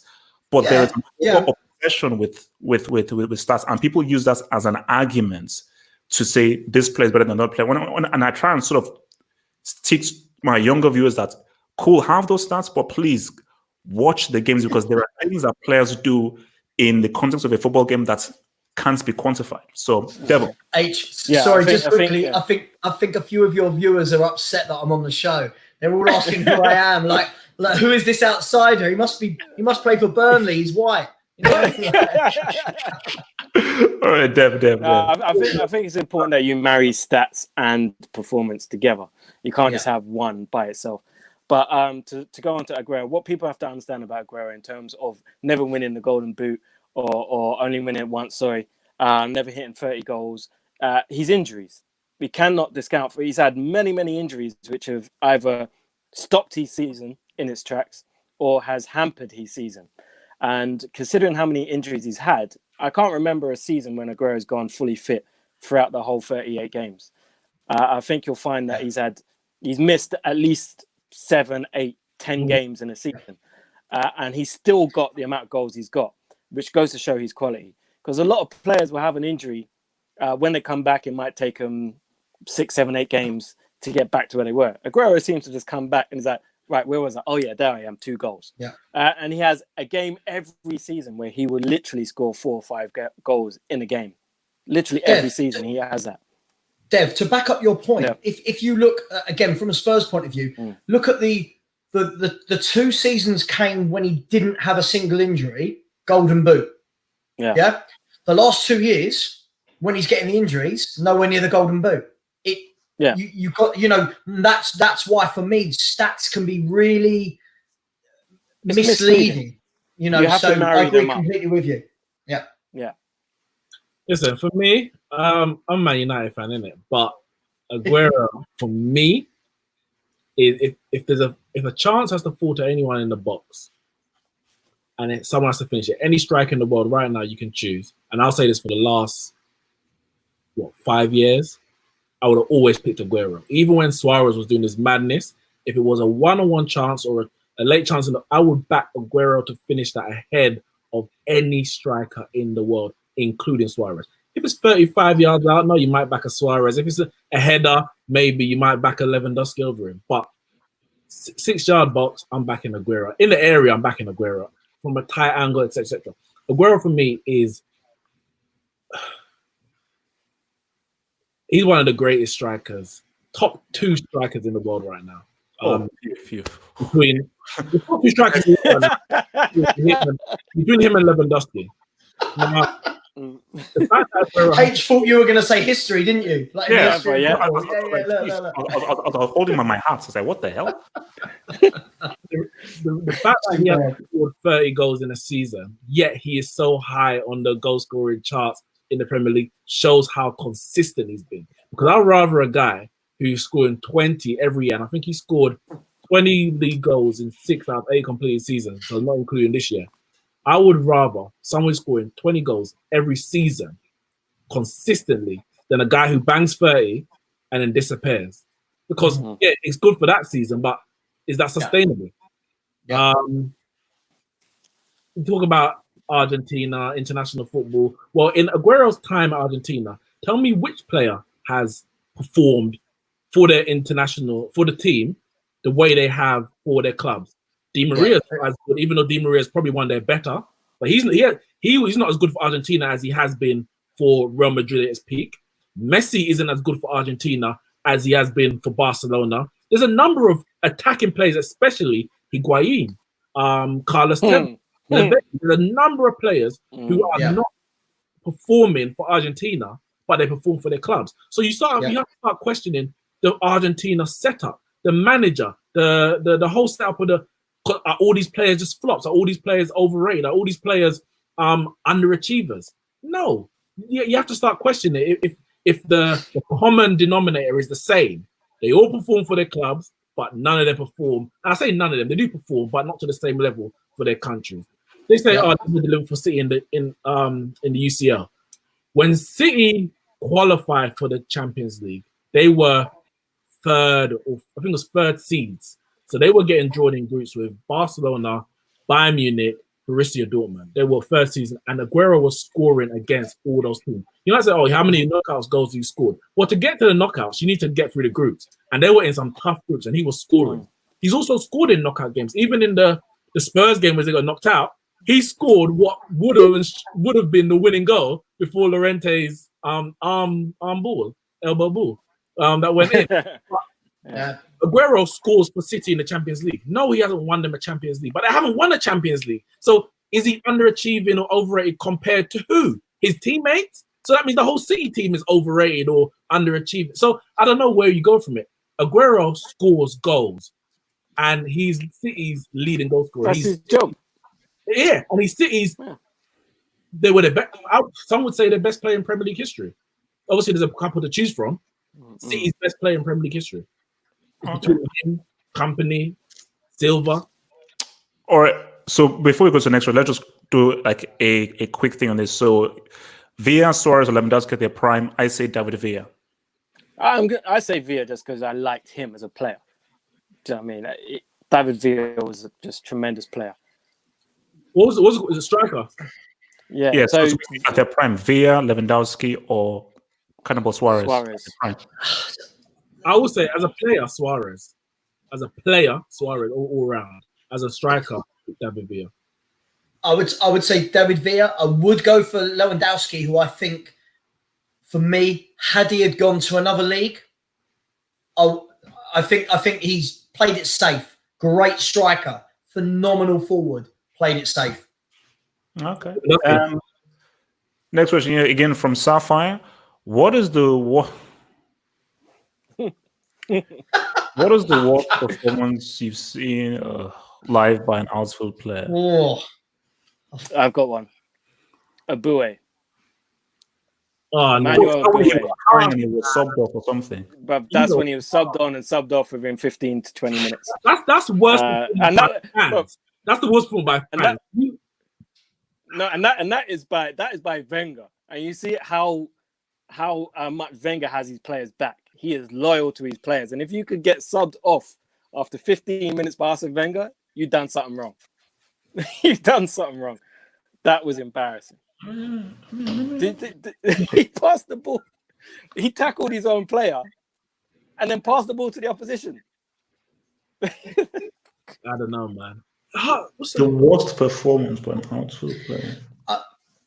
but there is a obsession with stats, and people use that as an argument to say this player is better than another player. And I try and sort of teach my younger viewers that cool, have those stats, but please watch the games because there are things that players do in the context of a football game that can't be quantified. So, Devil. Sorry, just quickly. I think a few of your viewers are upset that I'm on the show. They're all asking who I am. Like, who is this outsider? He must play for Burnley. He's white. You know? All right, Dev. I think it's important that you marry stats and performance together. You can't just have one by itself. But to go on to Agüero, what people have to understand about Agüero in terms of never winning the Golden Boot or only winning it once, never hitting 30 goals, his injuries. We cannot discount for. He's had many, many injuries which have either stopped his season in its tracks or has hampered his season. And considering how many injuries he's had, I can't remember a season when Agüero's gone fully fit throughout the whole 38 games. I think you'll find that he's missed at least 7, 8, 10 games in a season. And he's still got the amount of goals he's got, which goes to show his quality. Because a lot of players will have an injury. When they come back, it might take them 6, 7, 8 games to get back to where they were. Agüero seems to just come back and is like, right, where was I? Oh, yeah, there I am, 2 goals. Yeah. And he has a game every season where he would literally score 4 or 5 goals in a game. Literally every season he has that. Dev, to back up your point, if you look, again, from a Spurs point of view, look at the 2 seasons came when he didn't have a single injury, Golden Boot. Yeah. The last 2 years, when he's getting the injuries, nowhere near the Golden Boot. You got, that's why for me, stats can be really misleading. You have to marry I agree completely with you. Yeah. Listen, for me, I'm a Man United fan, innit? But Agüero, for me, if a chance has to fall to anyone in the box, and someone has to finish it, any striker in the world right now you can choose. And I'll say this for the last 5 years, I would have always picked Agüero. Even when Suarez was doing this madness, if it was a one-on-one chance or a late chance, I would back Agüero to finish that ahead of any striker in the world, including Suarez. If it's 35 yards out, no, you might back a Suarez. If it's a header, maybe you might back a Lewandowski over him. But 6-yard box, I'm backing Agüero. In the area, I'm backing Agüero. From a tight angle, etc. Agüero for me is he's one of the greatest strikers, top 2 strikers in the world right now. Between the top 2 strikers between him and Lewandowski. Now, H thought you were going to say history, didn't you? Like I was holding my heart. I was like, what the hell? The fact that he has scored 30 goals in a season, yet he is so high on the goal scoring charts in the Premier League, shows how consistent he's been. Because I'd rather a guy who's scoring 20 every year, and I think he scored 20 league goals in 6 out of 8 completed seasons, so not including this year. I would rather someone scoring 20 goals every season consistently than a guy who bangs 30 and then disappears. Because, it's good for that season, but is that sustainable? Yeah. Talk about Argentina, international football. Well, in Agüero's time at Argentina, tell me which player has performed for their international, for the team, the way they have for their clubs. Di Maria, even though Di Maria is probably one of their better, but he's not as good for Argentina as he has been for Real Madrid at his peak. Messi isn't as good for Argentina as he has been for Barcelona. There's a number of attacking players, especially Higuain, Carlos Tevez. There's a number of players who are not performing for Argentina, but they perform for their clubs. So you have to start questioning the Argentina setup, the manager, the whole setup of are all these players just flops? Are all these players overrated? Are all these players underachievers? No, you have to start questioning it. If the common denominator is the same, they all perform for their clubs, but none of them perform. And I say none of them; they do perform, but not to the same level for their countries. They say, "Oh, this is the Liverpool City in the UCL." When City qualified for the Champions League, they were third, or I think it was third seeds. So they were getting drawn in groups with Barcelona, Bayern Munich, Borussia Dortmund. They were first season, and Agüero was scoring against all those teams. You know, I said, "Oh, how many knockouts goals you scored?" Well, to get to the knockouts, you need to get through the groups, and they were in some tough groups, and he was scoring. He's also scored in knockout games, even in the Spurs game where they got knocked out. He scored what would have been the winning goal before Llorente's elbow ball that went in. Agüero scores for City in the Champions League. No, he hasn't won them a Champions League, but they haven't won a Champions League. So is he underachieving or overrated compared to who? His teammates? So that means the whole City team is overrated or underachieving. So I don't know where you go from it. Agüero scores goals, and he's City's leading goal scorer. That's his job. Yeah, and he's City's. They were the best. Some would say the best player in Premier League history. Obviously, there's a couple to choose from. City's best player in Premier League history. Between him, Company, Silva. All right. So before we go to the next one, let's just do like a quick thing on this. So Villa, Suarez, or Lewandowski at their prime. I say David Villa. I say Villa just because I liked him as a player. Do you know what I mean? David Villa was just a tremendous player. What was a striker? Yeah. So at their prime, Villa, Lewandowski, or Cannibal Suarez. I would say as a player, Suarez. As a player, Suarez all round. As a striker, David Villa. I would say David Villa. I would go for Lewandowski, who I think, for me, had he had gone to another league, I think he's played it safe. Great striker, phenomenal forward, played it safe. Okay. Next question here again from Sapphire. What is the worst performance you've seen live by an outfield player? Oh. I've got one. Abue. Oh, no. He was subbed off or something. But that's when he was subbed on and subbed off within 15 to 20 minutes. That's worse. That's the worst form by fans. And that is by Wenger. And you see how much Wenger has his players back. He is loyal to his players. And if you could get subbed off after 15 minutes by Arsene Wenger, you've done something wrong. You've done something wrong. That was embarrassing. He passed the ball. He tackled his own player and then passed the ball to the opposition. I don't know, man. What's the worst performance by an outfield player?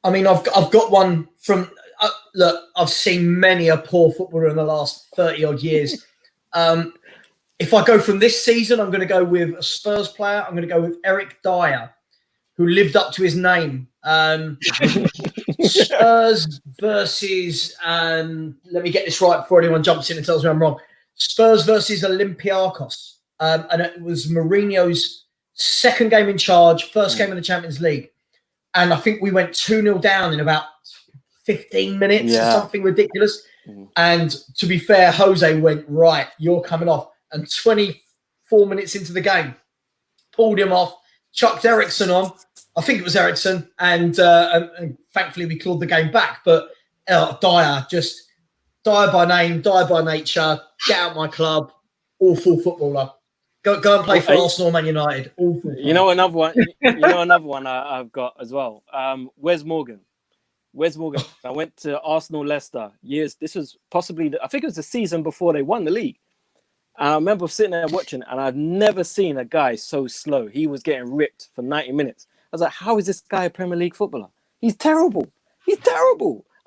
I mean, I've got one from... look, I've seen many a poor footballer in the last 30-odd years. If I go from this season, I'm going to go with a Spurs player. I'm going to go with Eric Dyer, who lived up to his name. Spurs versus... let me get this right before anyone jumps in and tells me I'm wrong. Spurs versus Olympiacos. And it was Mourinho's second game in charge, first game in the Champions League. And I think we went 2-0 down in about 15 minutes or something ridiculous. And to be fair, Jose went, right, you're coming off. And 24 minutes into the game, pulled him off, chucked Ericsson on. I think it was Ericsson. And thankfully we clawed the game back. But Dyer by name, Dyer by nature, get out my club, awful footballer. Go and play for Arsenal, Man United. Awful. You know another one. Another one I've got as well. Wes Morgan. I went to Arsenal Leicester years. This was possibly I think it was the season before they won the league. And I remember sitting there watching, and I've never seen a guy so slow. He was getting ripped for 90 minutes. I was like, how is this guy a Premier League footballer? He's terrible.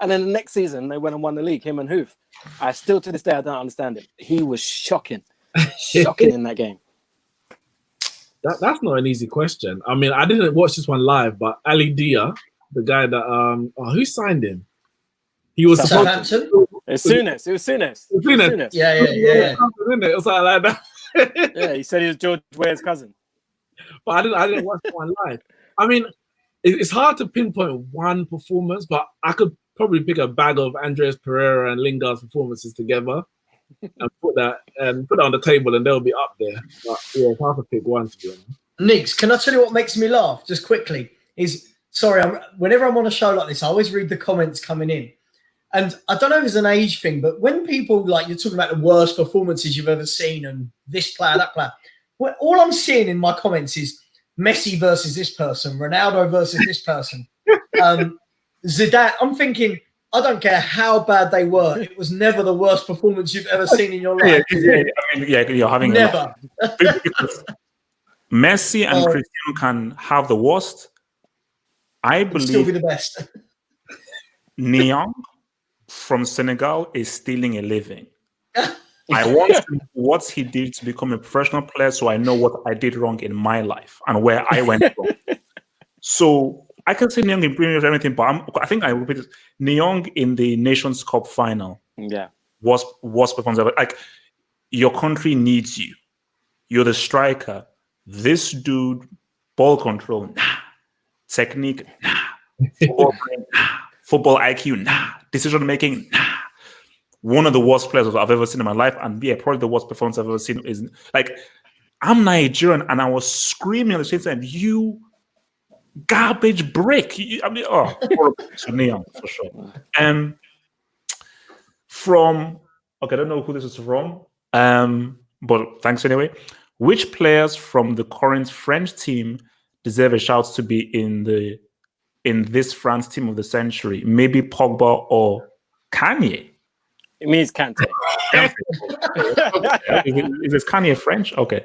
And then the next season they went and won the league. Him and Hoof. I still to this day I don't understand it. He was shocking in that game. That's not an easy question. I mean, I didn't watch this one live, but Ali Dia, the guy that who signed him? He was supposed Southampton. It was Souness. Yeah. It was like that. Yeah, he said he was George Weah's cousin. But I didn't watch one live. I mean, it's hard to pinpoint one performance, but I could probably pick a bag of Andreas Pereira and Lingard's performances together and put that on the table, and they'll be up there. But yeah, it's hard to pick one, to be honest. Niggs, can I tell you what makes me laugh? Just quickly, whenever I'm on a show like this, I always read the comments coming in. And I don't know if it's an age thing, but when people, like, you're talking about the worst performances you've ever seen and this player, that player, well, all I'm seeing in my comments is Messi versus this person, Ronaldo versus this person, Zidane. I'm thinking, I don't care how bad they were, it was never the worst performance you've ever seen in your life. You're having never. Because Messi and Cristiano can have the worst. I believe still be the best. Niang from Senegal is stealing a living. I want to know what he did to become a professional player, so I know what I did wrong in my life and where I went wrong. So I can say Niang in Premier League anything, but I think I repeat it. Niang in the Nations Cup final, was performance ever. Like, your country needs you. You're the striker. This dude, ball control, nah. Technique, nah. Football IQ, nah. Decision making, nah. One of the worst players I've ever seen in my life, and probably the worst performance I've ever seen is, like, I'm Nigerian and I was screaming at the same time, you garbage brick. I mean, Neon for sure. I don't know who this is from, but thanks anyway. Which players from the current French team deserve a shout to be in this France team of the century? Maybe Pogba or Kanye. It means Kante. Is this Kanye French? Okay.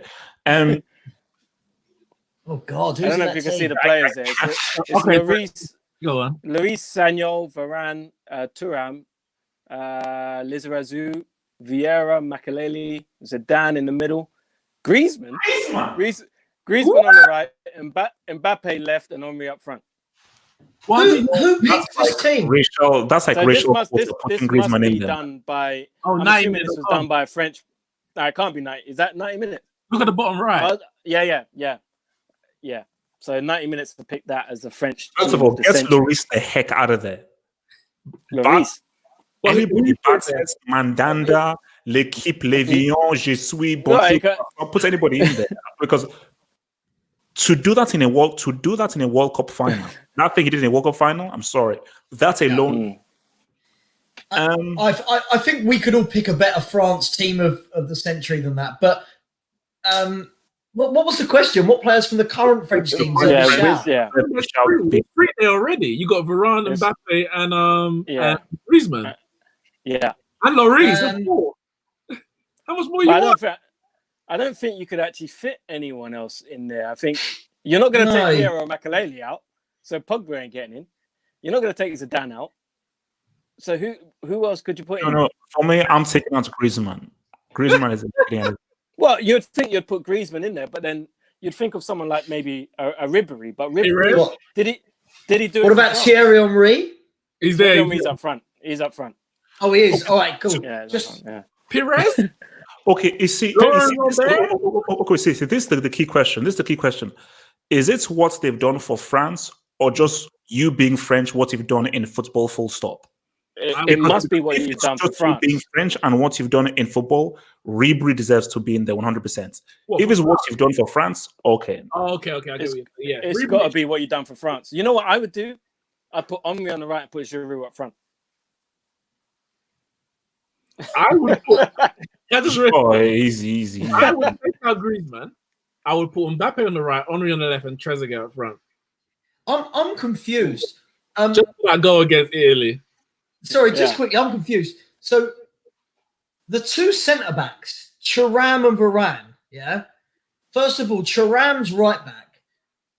Oh God! I don't know if you can see the players there. It's Go on. Luis, Sagnol, Varane, Thuram, Lizarazu, Vieira, Makelele, Zidane in the middle, Griezmann on the right, Mbappe left, and Henry up front. Who picked this team? That's like So Rachel. this must be done by. I'm 90 minutes. This was done by a French. No, it can't be 90. Is that 90 minutes? Look at the bottom right. Yeah. So 90 minutes to pick that as the French. First of all, get Lloris the heck out of there. Lloris. Anybody Bartes, Mandanda, L'Equipe, Levion, Je suis bon. I'll put anybody in there because to do that in a World Cup final, that thing he did in a World Cup final, I'm sorry, that alone. I think we could all pick a better France team of the century than that. But what was the question? What players from the current French team? Three there already. You got Varane, Mbappe, and Griezmann. And Lloris. How much more you want? I don't think you could actually fit anyone else in there. I think you're not going to take Piero or Makelele out, so Pogba ain't getting in. You're not going to take Zidane out. So who else could you put in? No. For me, I'm taking out Griezmann. Griezmann is a Well, you'd think you'd put Griezmann in there, but then you'd think of someone like maybe a Ribéry. But Ribéry, did he do it? What about Thierry Henry? He's there. He's up front. He's up front. Oh, he is. All right, cool. Yeah, Perez? Okay, this is the key question. This is the key question. Is it what they've done for France or just you being French, what you've done in football, full stop? It must be what you've done for France. Being French and what you've done in football, Ribéry deserves to be in there 100%. If it's what you've done for France, okay. Oh, okay. I get you. Yeah, it's got to be what you've done for France. You know what I would do? I'd put Henry on the right and put Giroud up front. I would put... easy. I would take out Griezmann. I would put Mbappe on the right, Henry on the left, and Trezeguet up front. I'm confused. Just like go against Italy. Sorry, just quickly, I'm confused. So the two centre backs, Thuram and Varane, yeah. First of all, Thuram's right back.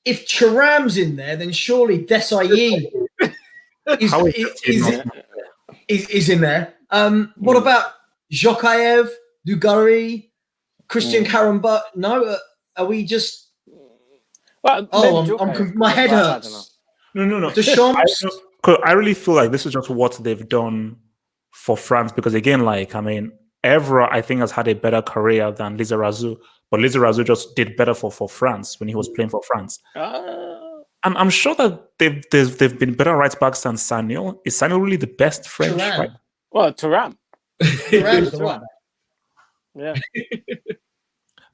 If Thuram's in there, then surely Desailly is in there. What about Jokaev, Dugarry, Christian Karambeu? No, are we just Well, Oh, maybe my head Well, I don't know. hurts. No. Deschamps. I really feel like this is just what they've done for France because, again, like, I mean, Evra, I think, has had a better career than Lizarazu, but Lizarazu just did better for France when he was playing for France. And I'm sure that they've been better right backs than Sanil. Is Sanil really the best French Thuram. right? Well, Thuram. Thuram's the right back. Yeah.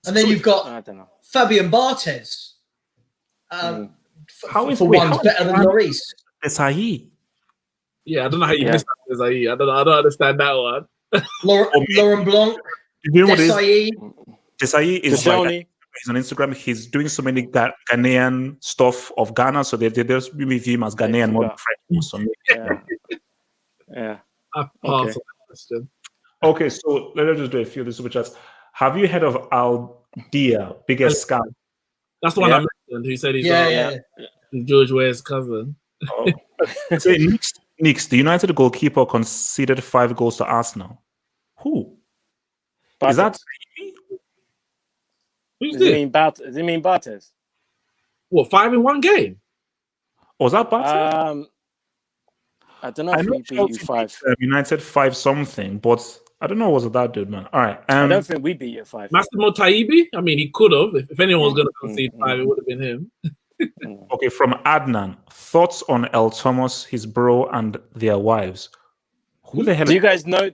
And then you've got I don't know. Fabian Barthez. How is for wait, one's how better than Lloris. Desailly? Yeah, I don't know how you missed that. I don't understand that one. Laurent Blanc. You know what it is? Desailly. Desailly is Desailly. like, he's on Instagram. He's doing so many Ghanaian stuff of Ghana, so they just view him as Ghanaian more than French. So Yeah. I pass on that question. okay, so let's just do a few of the super chats. Have you heard of Al Dia, biggest scam? That's the one I mentioned. Who said he's George Ware's cousin? Oh. So Knicks, the United goalkeeper conceded 5 goals to Arsenal. Who? Is that? Who's Does this? it mean Barthez? What, 5 in one game? Was that Bartel? I don't know if we beat you 5. United 5 something, but I don't know was that dude, man. All right. I don't think we beat you 5. Massimo Taibi? I mean, he could have. If anyone was going to concede 5, it would have been him. Okay, from Adnan. Thoughts on El Thomas, his bro, and their wives. Who the hell? Do you guys know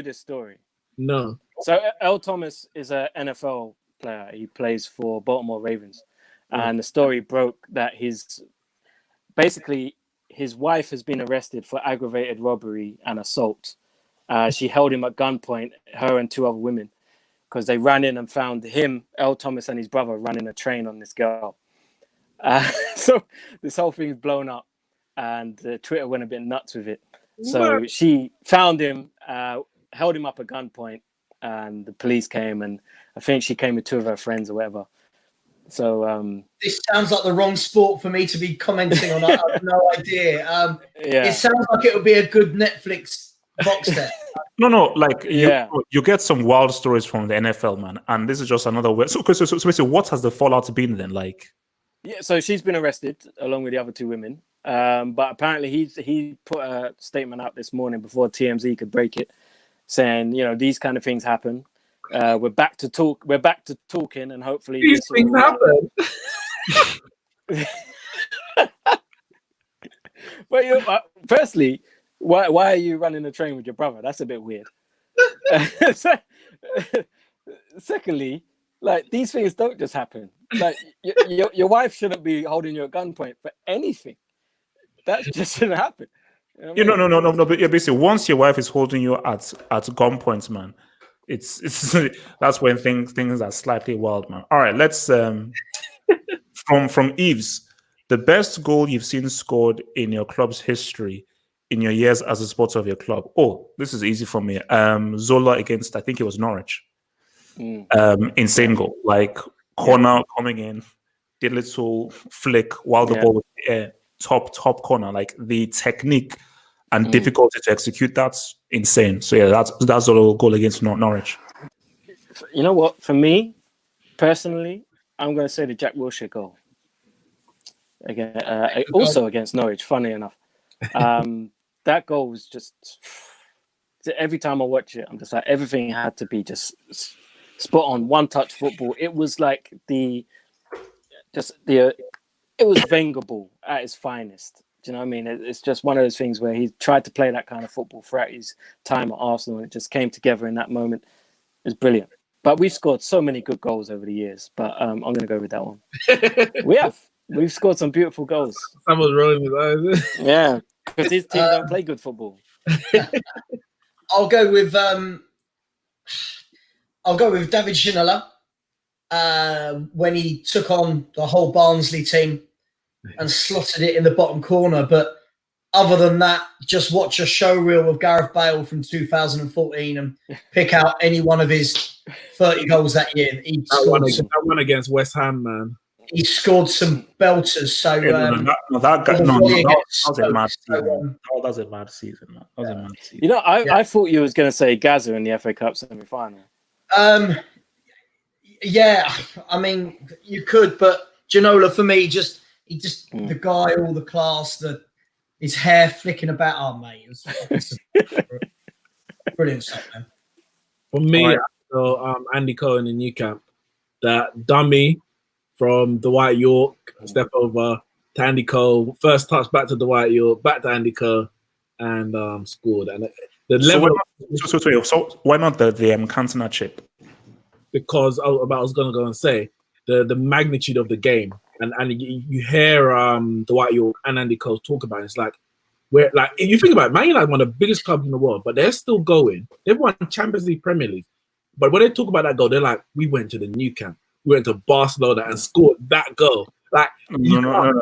this story? No. So El Thomas is an NFL player. He plays for Baltimore Ravens, and the story broke that his wife has been arrested for aggravated robbery and assault. She held him at gunpoint, her and 2 other women, because they ran in and found him, El Thomas, and his brother running a train on this girl. So this whole thing's blown up, and Twitter went a bit nuts with it. So she found him, held him up at gunpoint, and the police came, and I think she came with 2 of her friends or whatever. So this sounds like the wrong sport for me to be commenting on. I have no idea. It sounds like it would be a good Netflix box set. No, like you get some wild stories from the NFL, man, and this is just another way. So basically, what has the fallout been then? Like, yeah, so she's been arrested along with the other 2 women, but apparently he put a statement out this morning before TMZ could break it, saying, you know, these kind of things happen. We're back to talking, and hopefully these things happen. But firstly, why are you running a train with your brother? That's a bit weird. Secondly, like, these things don't just happen. Like, your wife shouldn't be holding you at gunpoint for anything. That just shouldn't happen. You know what I mean? No. But yeah, basically, once your wife is holding you at gunpoint, man, it's that's when things are slightly wild, man. All right, let's from Eves, the best goal you've seen scored in your club's history in your years as a supporter of your club. Oh, this is easy for me. Zola against, I think it was Norwich. Insane goal, like corner coming in, did a little flick while the ball was in the air, top corner. Like, the technique and difficulty to execute, that's insane. So yeah, that's a goal against Norwich. You know what? For me, personally, I'm going to say the Jack Wilshere goal. Again, also against Norwich. Funny enough, that goal was just. Every time I watch it, I'm just like, everything had to be just spot on, one-touch football. It was like it was Wenger ball at its finest. Do you know what I mean? It's just one of those things where he tried to play that kind of football throughout his time at Arsenal, and it just came together in that moment. It was brilliant. But we've scored so many good goals over the years. But I'm going to go with that one. We've scored some beautiful goals. Someone's rolling his eyes. Yeah, because his team don't play good football. I'll go with David Ginola when he took on the whole Barnsley team and slotted it in the bottom corner. But other than that, just watch a show reel of Gareth Bale from 2014 and pick out any one of his 30 goals that year. That one against West Ham, man. He scored some belters. So that was a mad season. That was a mad season, man. That was a mad season. You know, I thought you was going to say Gaza in the FA Cup semi-final. Yeah, I mean, you could, but Ginola for me, the guy, all the class, his hair flicking about. Oh, mate, it was brilliant stuff, man. For me, so, Andy Cohen in New Camp, that dummy from Dwight York, step over to Andy Cole, first touch back to Dwight York, back to Andy Cole, and scored. And the level. So why not the Cantona chip? Because I was going to go and say the magnitude of the game, and you hear Dwight York and Andy Cole talk about it. It's like, where, like, if you think about it, Man United, one of the biggest clubs in the world, but they're still going. They've won Champions League, Premier League. But when they talk about that goal, they're like, we went to the Nou Camp, we went to Barcelona and scored that goal. Like, no.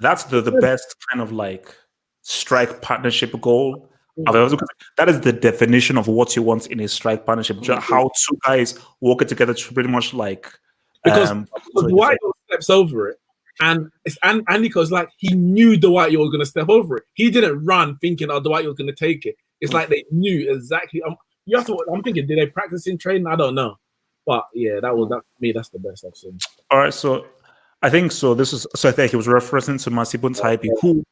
That's the best kind of like strike partnership goal. That is the definition of what you want in a strike partnership. How two guys work it together to pretty much like because Dwight York steps over it. And Andy Cole's like, he knew Dwight York was going to step over it. He didn't run thinking, Dwight York was going to take it. It's like they knew exactly. I'm thinking, did they practice in training? I don't know. But yeah, that for me, that's the best I've seen. All right, so I think so. I think he was referencing to Masibun Taibi, who,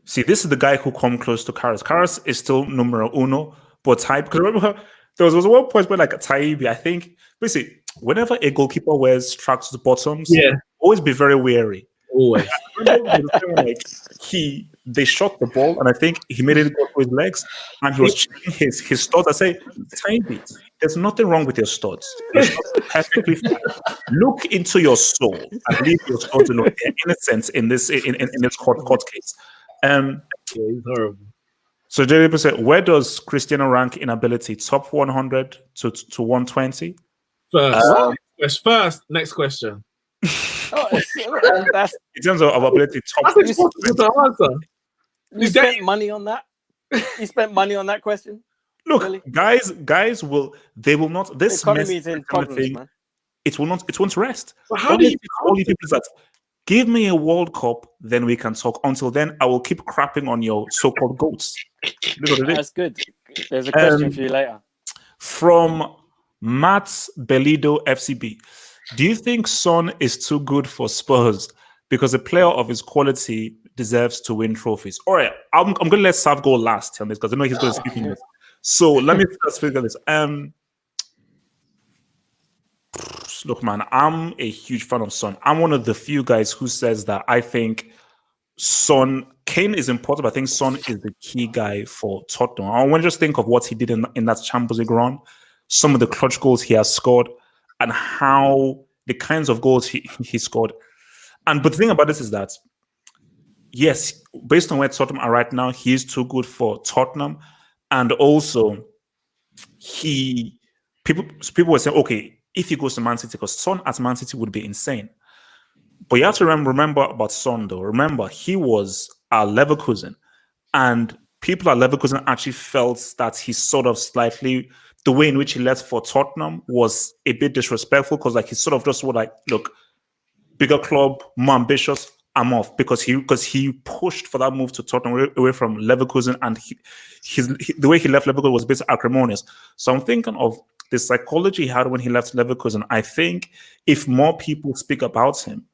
see, this is the guy who come close to Karas. Karas is still numero uno, but Taibi, because remember, there was one point where like Taibi, I think, basically, whenever a goalkeeper wears tracks to the bottoms, always be very wary. Always. They shot the ball, and I think he made it go through his legs, and he was checking his studs. I say, Taibi, there's nothing wrong with your studs. Your studs are perfectly fine. Look into your soul and leave your studs in innocence in this court case. He's horrible. So JP said, where does Cristiano rank in ability? Top 100 to 120? First, next question. In terms of ability, top. You spent money on that? You spent money on that question? Look, really? guys will not. This economy is in problems, thing, man. It won't rest. But how do you all you people that give me a World Cup, then we can talk. Until then, I will keep crapping on your so-called goats. That's good. There's a question for you later. From Matt Belido FCB. Do you think Son is too good for Spurs because a player of his quality deserves to win trophies? All right, I'm going to let Sav go last on this because I know he's going to speak in this. So let me first figure this. Look, man, I'm a huge fan of Son. I'm one of the few guys who says that I think Kane is important, but I think Son is the key guy for Tottenham. I want to just think of what he did in that Champions League run, some of the clutch goals he has scored, and how the kinds of goals he scored. But the thing about this is that, yes, based on where Tottenham are right now, he is too good for Tottenham. And also, people were saying, okay, if he goes to Man City, because Son at Man City would be insane. But you have to remember about Son, though. Remember, he was at Leverkusen, and people at Leverkusen actually felt that he sort of slightly, the way in which he left for Tottenham was a bit disrespectful, because like he sort of just was like, look, bigger club, more ambitious, I'm off, because he pushed for that move to Tottenham away from Leverkusen, and the way he left Leverkusen was a bit acrimonious. So I'm thinking of the psychology he had when he left Leverkusen. I think if more people speak about him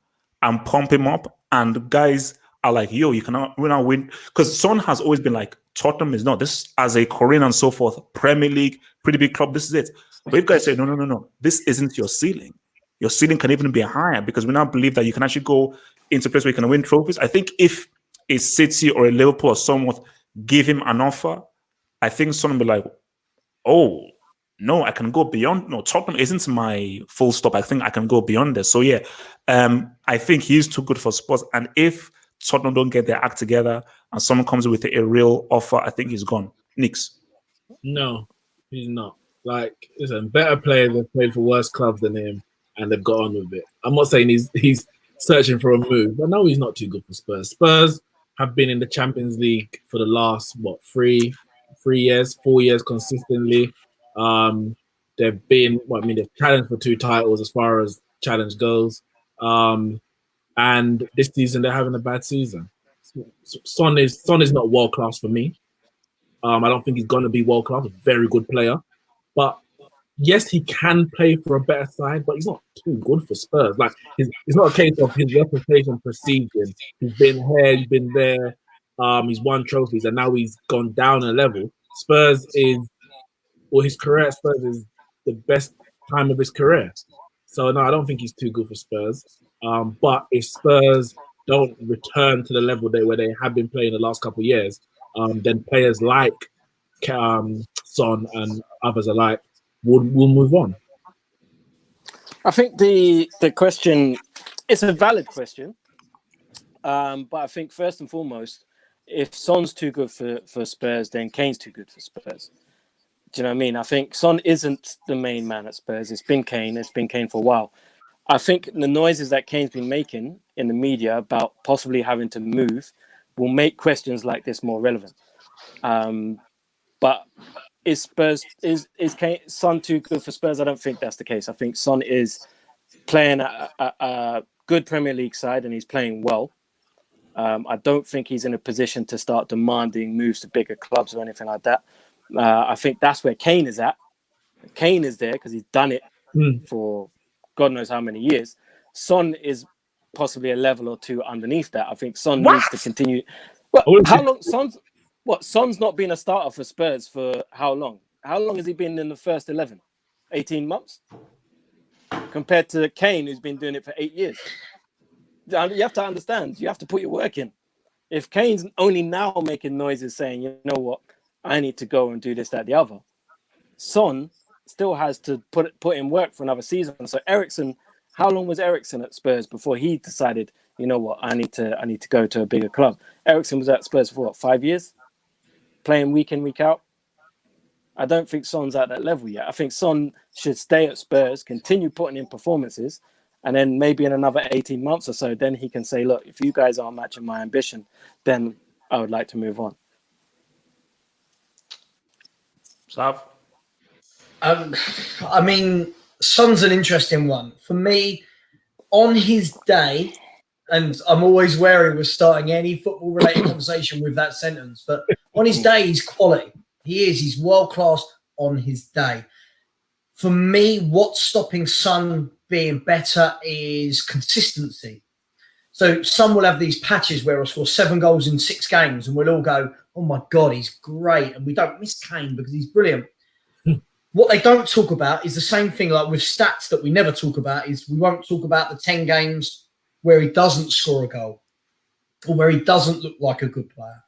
and pump him up, and guys are like, yo, you cannot win, because Son has always been like, Tottenham is not this, as a Korean and so forth, Premier League, pretty big club, this is it. But if guys say, no, this isn't your ceiling. Your ceiling can even be higher, because we now believe that you can actually go into a place where you can win trophies. I think if a City or a Liverpool or someone give him an offer, I think someone will be like, oh, no, I can go beyond. No, Tottenham isn't my full stop. I think I can go beyond this. So yeah, I think he's too good for Spurs. And if Tottenham don't get their act together and someone comes with a real offer, I think he's gone. Nix. No, he's not. Like, listen, better players have played for worse clubs than him, and they've got on with it. I'm not saying he's searching for a move, but no, he's not too good for Spurs. Spurs have been in the Champions League for the last 4 years consistently. They've been, they've challenged for 2 titles as far as challenge goes. And this season they're having a bad season. Son is not world class for me. I don't think he's going to be world class. A very good player, but yes, he can play for a better side, but he's not too good for Spurs. Like, it's not a case of his reputation precedes him. He's been here, he's been there, he's won trophies, and now he's gone down a level. His career at Spurs is the best time of his career. So, no, I don't think he's too good for Spurs. But if Spurs don't return to the level where they have been playing the last couple of years, then players like Son and others alike will move on. I think the question, it's a valid question, but I think first and foremost, if Son's too good for Spurs, then Kane's too good for Spurs. Do you know what I mean? I think Son isn't the main man at Spurs. It's been Kane. It's been Kane for a while. I think the noises that Kane's been making in the media about possibly having to move will make questions like this more relevant. But is Son too good for Spurs? I don't think that's the case. I think Son is playing a good Premier League side and he's playing well. I don't think he's in a position to start demanding moves to bigger clubs or anything like that. I think that's where Kane is at. Kane is there because he's done it for God knows how many years. Son is possibly a level or two underneath that. I think Son needs to continue. Well, how long? Son's not been a starter for Spurs for how long? How long has he been in the first 11? 18 months? Compared to Kane, who's been doing it for 8 years. You have to understand. You have to put your work in. If Kane's only now making noises saying, you know what, I need to go and do this, that, the other, Son still has to put in work for another season. So Eriksen, how long was Eriksen at Spurs before he decided, you know what, I need to go to a bigger club? Eriksen was at Spurs for 5 years, playing week in, week out. I don't think Son's at that level yet. I think Son should stay at Spurs, continue putting in performances, and then maybe in another 18 months or so, then he can say, look, if you guys aren't matching my ambition, then I would like to move on. Sav? I mean, Son's an interesting one. For me, on his day, and I'm always wary with starting any football-related conversation with that sentence, but on his day, he's quality. He's world-class on his day. For me, what's stopping Son being better is consistency. So Son will have these patches where he'll score 7 goals in 6 games and we'll all go, oh my God, he's great. And we don't miss Kane because he's brilliant. What they don't talk about is the same thing like with stats that we never talk about is we won't talk about the 10 games where he doesn't score a goal or where he doesn't look like a good player.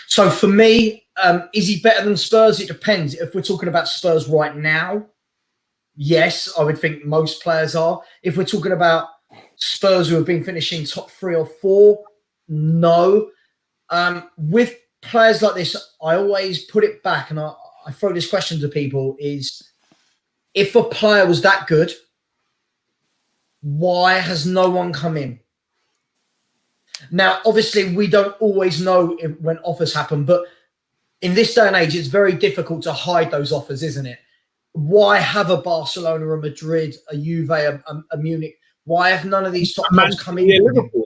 So for me, is he better than Spurs? It depends. If we're talking about Spurs right now, yes, I would think most players are. If we're talking about Spurs who have been finishing top 3 or 4, no. With players like this, I always put it back and I throw this question to people is, if a player was that good, why has no one come in? Now, obviously, we don't always know when offers happen, but in this day and age, it's very difficult to hide those offers, isn't it? Why have a Barcelona, a Madrid, a Juve, a Munich? Why have none of these top clubs come in? Liverpool.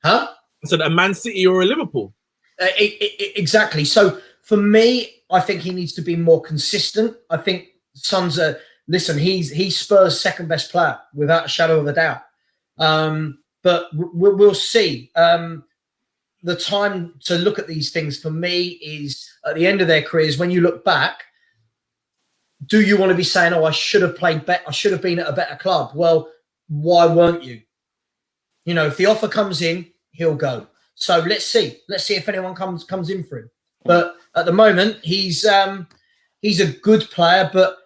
Huh? I said a Man City or a Liverpool. Exactly. So for me, I think he needs to be more consistent. I think Son's he's Spurs' second best player without a shadow of a doubt. But we'll see. The time to look at these things for me is at the end of their careers. When you look back, do you want to be saying, "Oh, I should have played better. I should have been at a better club"? Well, why weren't you? You know, if the offer comes in, he'll go. So let's see. Let's see if anyone comes in for him. But at the moment, he's a good player. But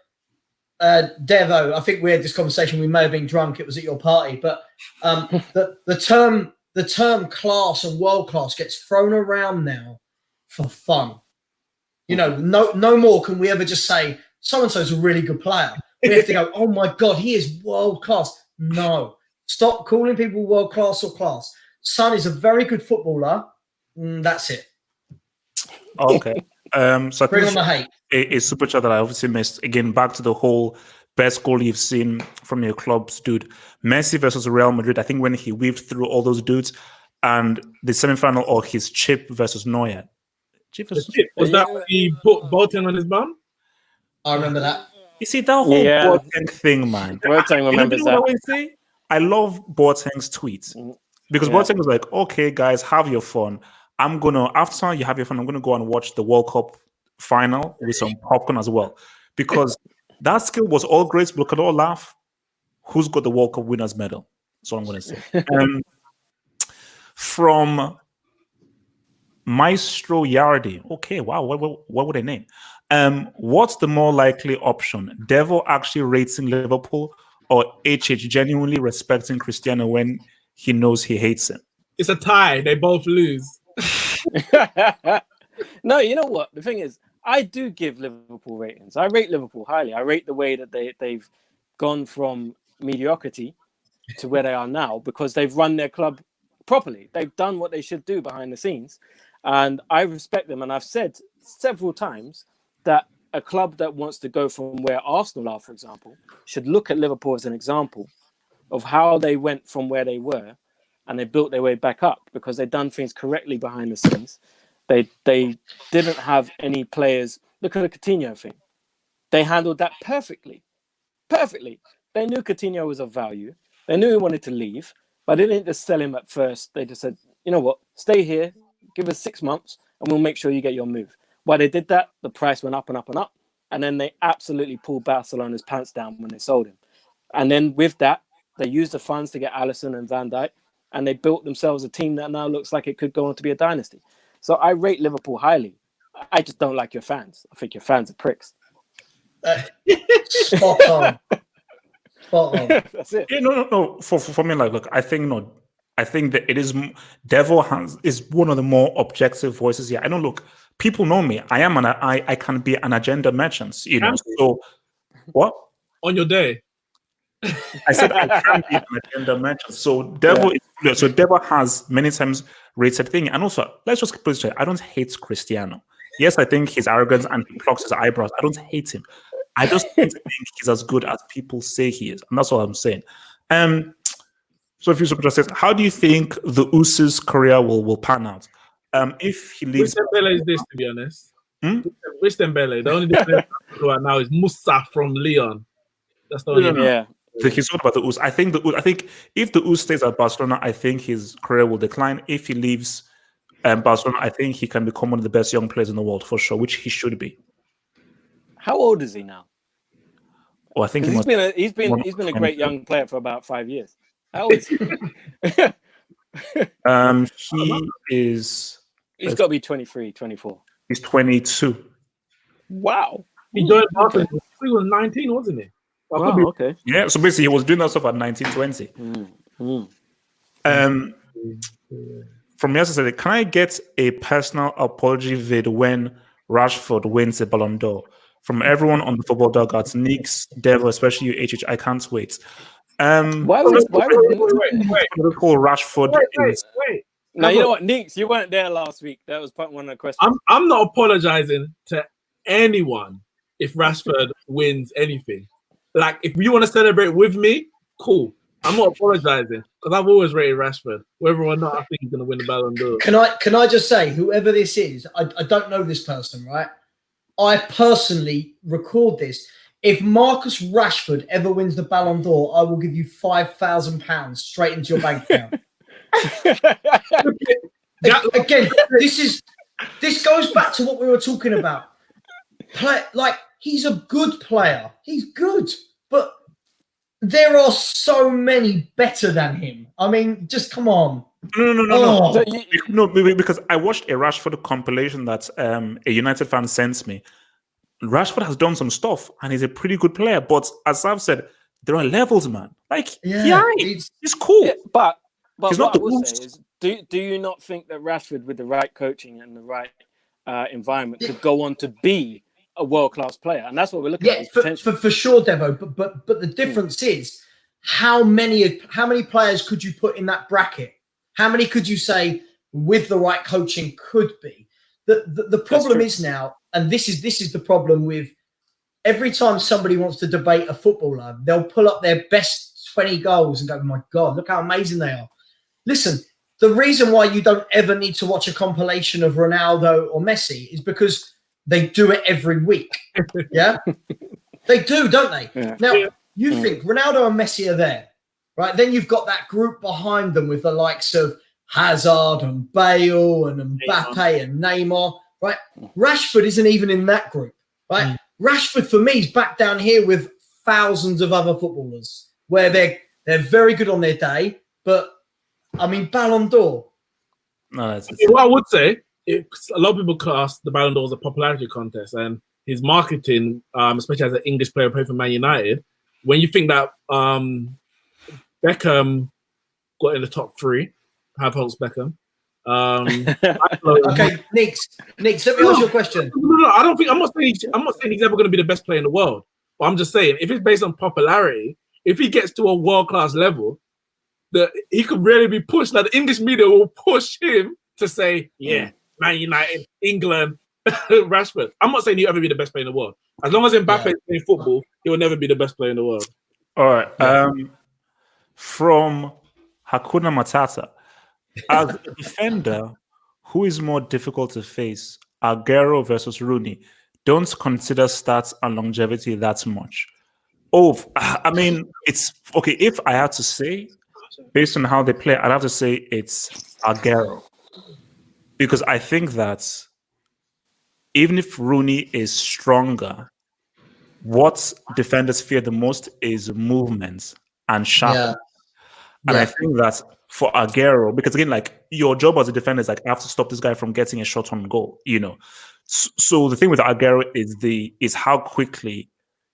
Devo, I think we had this conversation. We may have been drunk. It was at your party. But the term class and world class gets thrown around now for fun. You know, no more can we ever just say so-and-so's a really good player. We have to go, oh my God, he is world class. No, stop calling people world class or class. Son is a very good footballer. That's it. Okay. So Bring on the hate. A super chat that I obviously missed. Again, back to the whole best goal you've seen from your clubs, dude. Messi versus Real Madrid. I think when he weaved through all those dudes, and the semifinal or his chip versus Neuer. Was that when he put Boateng on his bum? I remember that. You see, that whole Yeah. Boateng thing, man. Boateng remembers you know that. what I say? I love Boateng's tweets because Yeah. Boateng was like, okay, guys, have your fun. After you have your fun, I'm going to go and watch the World Cup final with some popcorn as well. Because that skill was all great, but we could all laugh. Who's got the World Cup winners medal? That's what I'm going to say. From Maestro Yardi. Okay, wow. What would I name? What's the more likely option? Devil actually rating Liverpool or HH genuinely respecting Cristiano when he knows he hates him? It's a tie. They both lose. No, you know what? The thing is, I do give Liverpool ratings. I rate Liverpool highly. I rate the way that they've gone from mediocrity to where they are now because they've run their club properly. They've done what they should do behind the scenes. And I respect them. And I've said several times that a club that wants to go from where Arsenal are, for example, should look at Liverpool as an example of how they went from where they were and they built their way back up because they've done things correctly behind the scenes. They didn't have any players. Look at the Coutinho thing. They handled that perfectly. Perfectly. They knew Coutinho was of value. They knew he wanted to leave, but they didn't just sell him at first. They just said, you know what, stay here, give us 6 months, and we'll make sure you get your move. While they did that, the price went up and up and up. And then they absolutely pulled Barcelona's pants down when they sold him. And then with that, they used the funds to get Alisson and Van Dijk, and they built themselves a team that now looks like it could go on to be a dynasty. So I rate Liverpool highly. I just don't like your fans. I think your fans are pricks. Spot on. Spot on. That's it. Yeah, no. For me, look, I think that it is Devil is one of the more objective voices here. I know. Look, people know me. I can be an agenda merchant. So what On your day. I said I can be an agenda merchant. So Devil has many times rated thing, and also let's just put it straight. I don't hate Cristiano. Yes, I think he's arrogant and he plucks his eyebrows. I don't hate him. I just don't think he's as good as people say he is, and that's what I'm saying. So if you just says, how do you think the Us's career will pan out? If he leaves, Which Dembele is this, to be honest? Which Dembele? The only difference right now is Musa from Lyon. That's the only. Yeah. He's talking about the Us. I think if the Us stays at Barcelona, I think his career will decline. If he leaves Barcelona, I think he can become one of the best young players in the world for sure, which he should be. How old is he now? Oh, I think he's been a great young player for about 5 years. How old is he? He's got to be 23, 24. He's 22. Wow. He joined Barcelona. He was 19, wasn't he? Wow, okay. Yeah, so basically he was doing that stuff at 19, 20. From yesterday, can I get a personal apology vid when Rashford wins the Ballon d'Or? From everyone on the Football Dugout, Nicks, Devil, especially you, HH, I can't wait. Why would call Rashford wait. Now, you know what, Nicks, you weren't there last week. That was one of the questions. I'm not apologizing to anyone if Rashford wins anything. Like, if you want to celebrate with me, cool. I'm not apologizing because I've always rated Rashford. Whether or not I think he's going to win the Ballon d'Or. Can I just say, whoever this is, I don't know this person, right? I personally record this. If Marcus Rashford ever wins the Ballon d'Or, I will give you £5,000 straight into your bank account. Again, this goes back to what we were talking about. He's a good player. He's good, but there are so many better than him. I mean, just come on. No, because I watched a Rashford compilation that a United fan sent me. Rashford has done some stuff, and he's a pretty good player. But as I've said, there are levels, man. He's cool. Yeah, but he's what not I will say is, do you not think that Rashford, with the right coaching and the right environment, could go on to be a world-class player? And that's what we're looking at. For sure, Devo. But the difference is how many players could you put in that bracket? How many could you say with the right coaching could be? The problem is now, and this is the problem with every time somebody wants to debate a footballer, they'll pull up their best 20 goals and go, "My God, look how amazing they are." Listen, the reason why you don't ever need to watch a compilation of Ronaldo or Messi is because they do it every week. Yeah. They do, don't they? Yeah. Now, you think Ronaldo and Messi are there, right? Then you've got that group behind them with the likes of Hazard and Bale and Mbappe and Neymar, right? Rashford isn't even in that group, right? Rashford, for me, is back down here with thousands of other footballers where they're very good on their day, but, I mean, Ballon d'Or. No, what I would say, a lot of people class the Ballon d'Or as a popularity contest, and his marketing, especially as an English player playing for Man United, when you think that Beckham got in the top 3, have Hulk's Beckham. Okay, Nick, let me ask you a question. No, I don't think I'm not saying he's ever going to be the best player in the world. But I'm just saying, if it's based on popularity, if he gets to a world-class level, that he could really be pushed. Like the English media will push him to say, Man United, England, Rashford. I'm not saying he'll ever be the best player in the world. As long as Mbappe is playing football, he will never be the best player in the world. All right. From Hakuna Matata, as a defender, who is more difficult to face, Agüero versus Rooney? Don't consider stats and longevity that much. I mean, it's okay. If I had to say, based on how they play, I'd have to say it's Agüero. Because I think that even if Rooney is stronger, what defenders fear the most is movement and sharpness. And I think that for Agüero, because again, like your job as a defender is like, I have to stop this guy from getting a shot on goal, you know. So the thing with Agüero is how quickly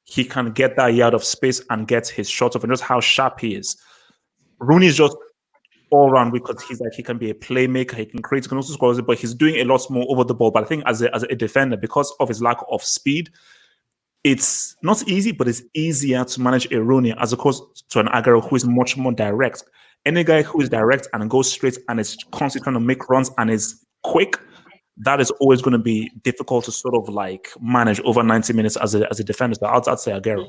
he can get that yard of space and get his shot off, and just how sharp he is. Rooney is just all around because he's like, he can be a playmaker, he can create, he can also score, but he's doing a lot more over the ball. But I think as a defender, because of his lack of speed, it's not easy, but it's easier to manage a Rooney as opposed to an Agüero who is much more direct. Any guy who is direct and goes straight and is constantly trying to make runs and is quick, that is always going to be difficult to sort of like manage over 90 minutes as a defender. So I'd say Agüero.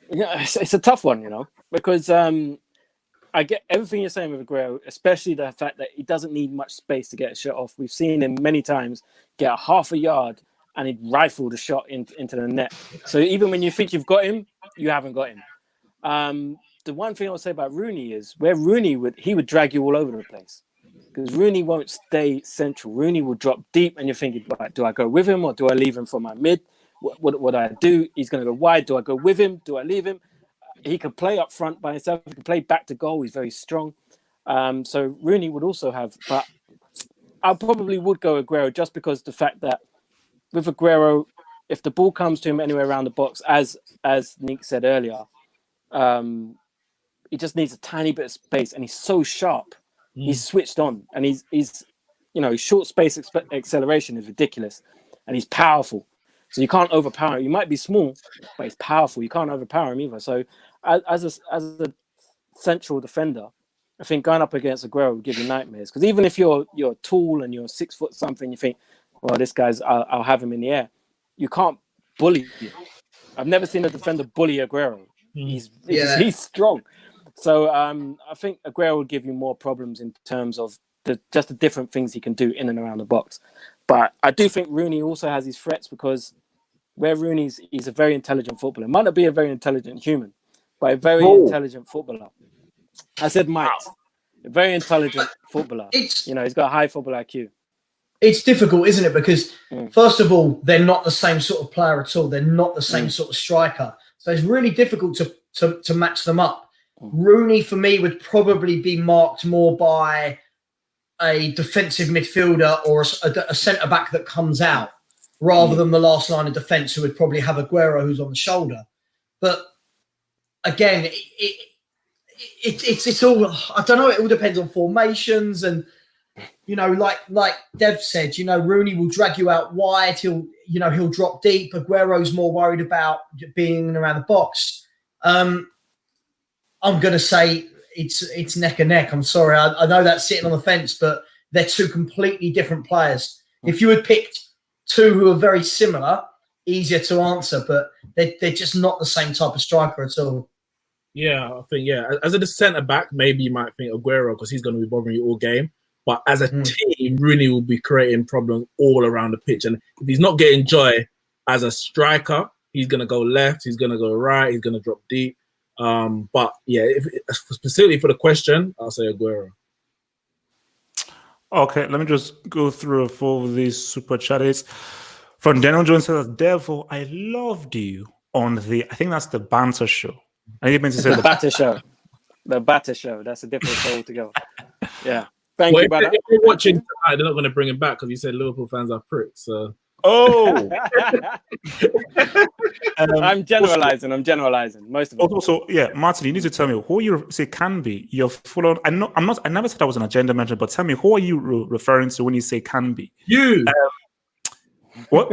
Yeah, it's a tough one, you know, because I get everything you're saying with Agüero, especially the fact that he doesn't need much space to get a shot off. We've seen him many times get a half a yard and he'd rifle the shot into the net. So even when you think you've got him, you haven't got him. The one thing I would say about Rooney is where Rooney would drag you all over the place, because Rooney won't stay central. Rooney will drop deep, and you're thinking, right, do I go with him or do I leave him for my mid? What do I do? He's going to go wide. Do I go with him? Do I leave him? He can play up front by himself. He can play back to goal. He's very strong. So Rooney would also have, but I probably would go Agüero just because the fact that with Agüero, if the ball comes to him anywhere around the box, as Nick said earlier, he just needs a tiny bit of space, and he's so sharp. He's switched on, and he's his short space acceleration is ridiculous, and he's powerful. So you can't overpower him. He might be small, but he's powerful. You can't overpower him either. So as a central defender, I think going up against Agüero would give you nightmares, because even if you're tall and you're 6 foot something, you think, well, this guy's I'll have him in the air. You can't bully him. I've never seen a defender bully Agüero. He's strong. So I think Agüero will give you more problems in terms of the different things he can do in and around the box. But I do think Rooney also has his threats, because where he's a very intelligent footballer. Might not be a very intelligent human, but a very intelligent footballer. I said might. A very intelligent footballer. He's got a high football IQ. It's difficult, isn't it? Because first of all, they're not the same sort of player at all. They're not the same sort of striker. So it's really difficult to match them up. Rooney, for me, would probably be marked more by a defensive midfielder or a centre-back that comes out, rather than the last line of defence, who would probably have Agüero who's on the shoulder. But again, it's all, I don't know, it all depends on formations, and like Dev said, Rooney will drag you out wide, he'll drop deep. Agüero's more worried about being around the box. I'm going to say it's neck and neck. I'm sorry. I know that's sitting on the fence, but they're two completely different players. If you had picked two who are very similar, easier to answer, but they're just not the same type of striker at all. Yeah, I think, as a centre-back, maybe you might think Agüero, because he's going to be bothering you all game. But as a team, Rooney will be creating problems all around the pitch. And if he's not getting joy as a striker, he's going to go left, he's going to go right, he's going to drop deep. But yeah, specifically for the question, I'll say Agüero. Okay, let me just go through a few of these super chats. From Daniel Jones says, Devil, I loved you on the, I think that's the banter show. I didn't mean to say The batter show. The batter show. That's a different show altogether. Yeah. Thank you, brother. If you're watching tonight, they're not going to bring him back because you said Liverpool fans are pricks. So. Oh, I'm generalizing. Most of it. Also, yeah, Martin, you need to tell me who you say can be. You're full on. I never said I was an agenda mentor, but tell me who are you referring to when you say can be? You. What?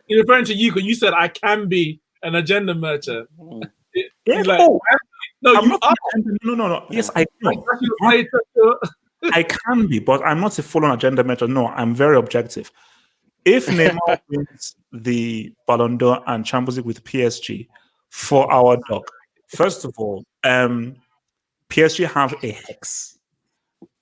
You're referring to you because you said I can be an agenda merchant. Yeah, like, no, no, I'm you not. are. No. Yes, I can. I can be, but I'm not a full-on agenda mentor. No, I'm very objective. If Neymar wins the Ballon d'Or and Champions League with PSG for our dog, first of all, PSG have a hex.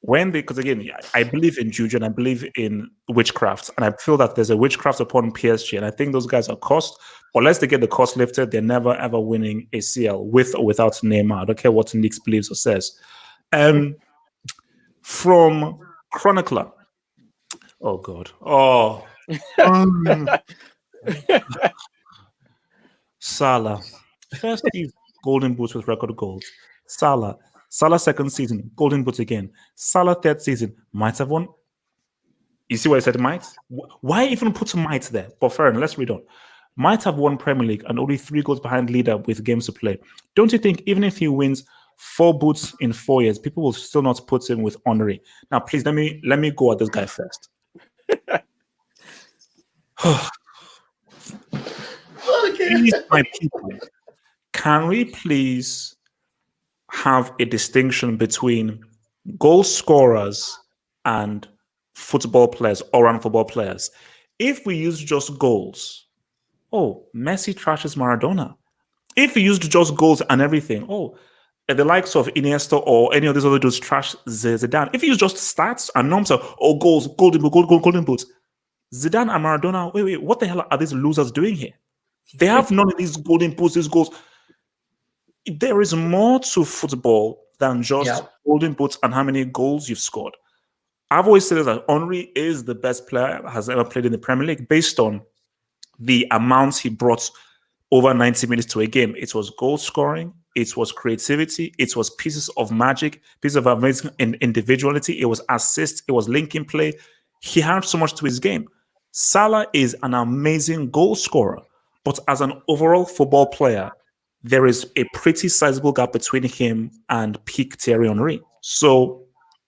Because again, I believe in juju and I believe in witchcraft, and I feel that there's a witchcraft upon PSG, and I think those guys are cursed. Unless they get the cost lifted, they're never ever winning a CL with or without Neymar. I don't care what Nix believes or says. From Chronicler. Oh God. Oh. Salah. First season, golden boots with record goals. Salah second season, golden boots again. Salah third season, might have won. You see why I said might? Why even put might there? But fair enough, let's read on. Might have won Premier League and only 3 goals behind leader with games to play. Don't you think even if he wins 4 boots in 4 years, people will still not put him with Henry? Now, please let me go at this guy first. Please, my people, can we please have a distinction between goal scorers and football players, all-round football players? If we use just goals, Messi trashes Maradona. If we used just goals and everything, the likes of Iniesta or any of these other dudes trash Zidane. If you use just stats and numbers of goals, golden boots, Zidane and Maradona, wait, what the hell are these losers doing here? They have none of these golden boots, these goals. There is more to football than just golden boots and how many goals you've scored. I've always said that Henry is the best player that has ever played in the Premier League based on the amounts he brought over 90 minutes to a game. It was goal scoring, it was creativity, it was pieces of magic, pieces of amazing individuality, it was assists, it was linking play. He had so much to his game. Salah is an amazing goal scorer, but as an overall football player, there is a pretty sizable gap between him and peak Thierry Henry. So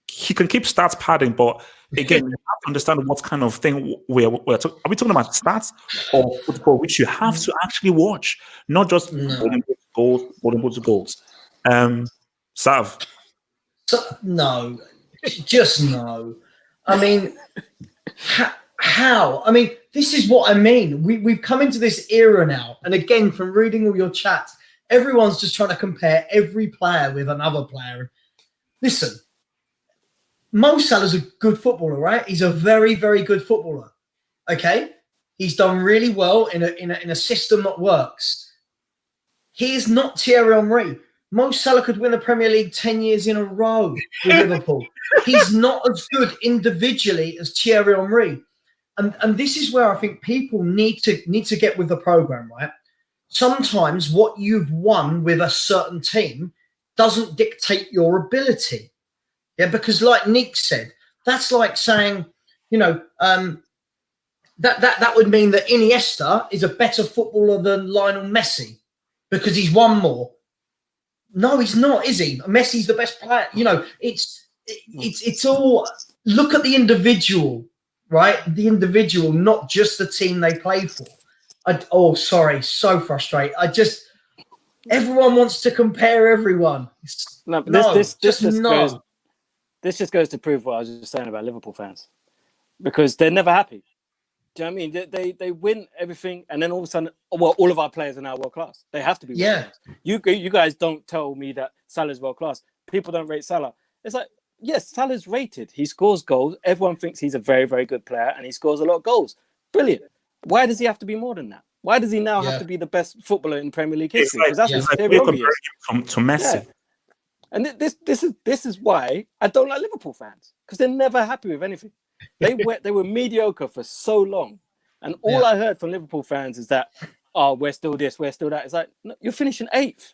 he can keep stats padding, but again, you have to understand what kind of thing we're talking. Are we talking about stats or football, which you have to actually watch, not just golden boots goals? Sav. So, no, just no. I mean, how? I mean, this is what I mean. We've come into this era now, and again, from reading all your chats, everyone's just trying to compare every player with another player. Listen, Mo Salah's a good footballer, right? He's a very, very good footballer. Okay, he's done really well in a system that works. He is not Thierry Henry. Mo Salah could win the Premier League 10 years in a row with Liverpool. He's not as good individually as Thierry Henry. And this is where I think people need to get with the program, right? Sometimes what you've won with a certain team doesn't dictate your ability. Yeah, because like Nick said, that's like saying, that would mean that Iniesta is a better footballer than Lionel Messi because he's won more. No, he's not, is he? Messi's the best player. It's all, look at the individual, right? The individual, not just the team they play for. So frustrating. Everyone wants to compare everyone. This just goes to prove what I was just saying about Liverpool fans, because they're never happy. Do you know what I mean? They win everything, and then all of a sudden, all of our players are now world class. They have to be world class. You guys don't tell me that Salah's world class. People don't rate Salah. It's like, yes, Salah's rated. He scores goals. Everyone thinks he's a very, very good player, and he scores a lot of goals. Brilliant. Why does he have to be more than that? Why does he now have to be the best footballer in Premier League history? Because that's very obvious. To Messi. Yeah. And this is why I don't like Liverpool fans, because they're never happy with anything. They were mediocre for so long, and all I heard from Liverpool fans is that, oh, we're still this, we're still that. It's like, no, you're finishing 8th.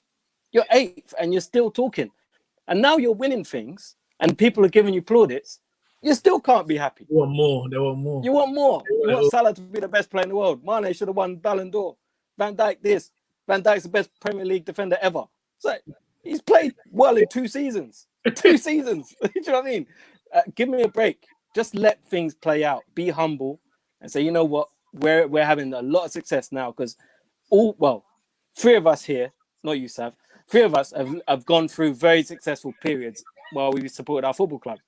You're 8th, and you're still talking. And now you're winning things, and people are giving you plaudits. You still can't be happy. They want more. They want more. You want more. You want Salah to be the best player in the world. Mane should have won Ballon d'Or. Van Dijk this. Van Dijk's the best Premier League defender ever. It's like, he's played well in 2 seasons. 2 seasons. Do you know what I mean? Give me a break. Just let things play out. Be humble and say, you know what? We're having a lot of success now because 3 of us here, not you, Sav, 3 of us have gone through very successful periods while we supported our football club.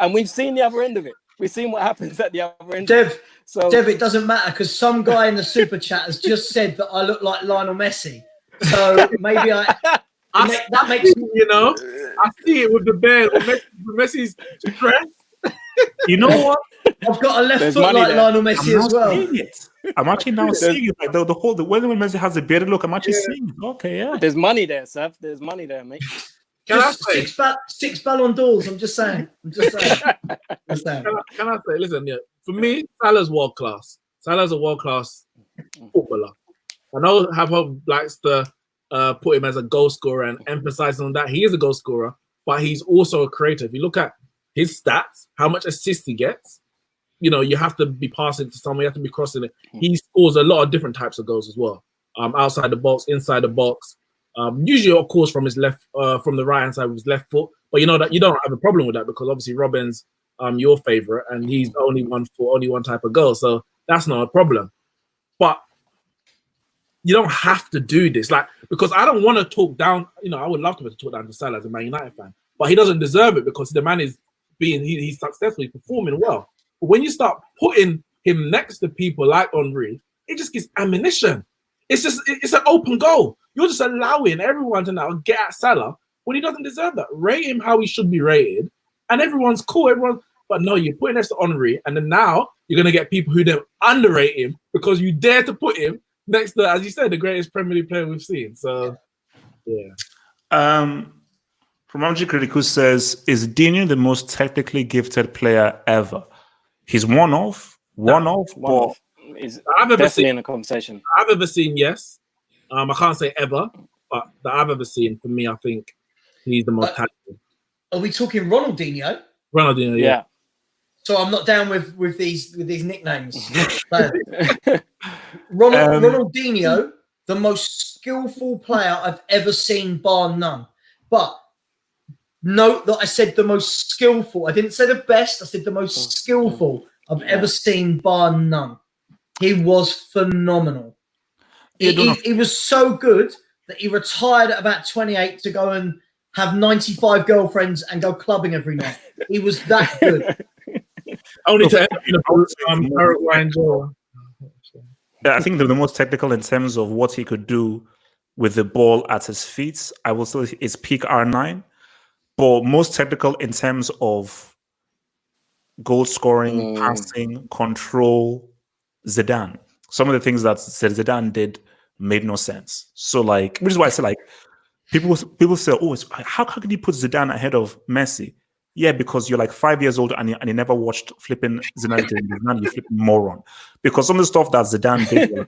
And we've seen the other end of it. We've seen what happens at the other end. Dev, it doesn't matter because some guy in the super chat has just said that I look like Lionel Messi. So maybe that makes me, you know, I see it with the bear, with Messi's dress. You know what? I've got a left foot like Lionel Messi as well. I'm actually now seeing it. Like the whole when Messi has a bearded look, I'm actually seeing it. Okay, yeah. There's money there, Seth. There's money there, mate. Can I say 6 Ballon d'Ors? I'm just saying. Can I say? Listen, for me, Salah's world class. Salah's a world class footballer. I know Hab likes to put him as a goal scorer and emphasize on that. He is a goal scorer, but he's also a creator. If you look at his stats, how much assists he gets, you have to be passing to someone, you have to be crossing it. He scores a lot of different types of goals as well. Outside the box, inside the box. Usually, of course, from his left, from the right hand side with his left foot. But you know that you don't have a problem with that because obviously Robin's your favorite and he's only one type of goal, so that's not a problem. But you don't have to do this, because I don't want to talk down. I would love to talk down to Salah as a Man United fan, but he doesn't deserve it because the man is he's successfully performing well. But when you start putting him next to people like Henry, it just gives ammunition. It's an open goal. You're just allowing everyone to now get at Salah when he doesn't deserve that. Rate him how he should be rated, and everyone's cool. But no, you're putting next to Henry, and then now you're gonna get people who don't underrate him because you dare to put him next to, as you said, the greatest Premier League player we've seen. So, yeah. From MG Criticus says, is Dinian the most technically gifted player ever? He's one off, but is definitely in the conversation. I've ever seen, yes. I can't say ever, but that I've ever seen, for me, I think he's the most talented. Are we talking Ronaldinho? Ronaldinho, yeah. So I'm not down with these nicknames. Ronaldinho, the most skillful player I've ever seen, bar none. But note that I said the most skillful. I didn't say the best. I said the most skillful I've ever seen, bar none. He was phenomenal. He was so good that he retired at about 28 to go and have 95 girlfriends and go clubbing every night. He was that good. Only to Paraguayan goal. Yeah, I think the most technical in terms of what he could do with the ball at his feet, I will say is peak R9. But most technical in terms of goal scoring, passing, control, Zidane. Some of the things that Zidane did made no sense. So, which is why I say, people say, oh, how can you put Zidane ahead of Messi? Yeah, because you're 5 years old and you never watched flipping Zidane, you flipping moron. Because some of the stuff that Zidane did,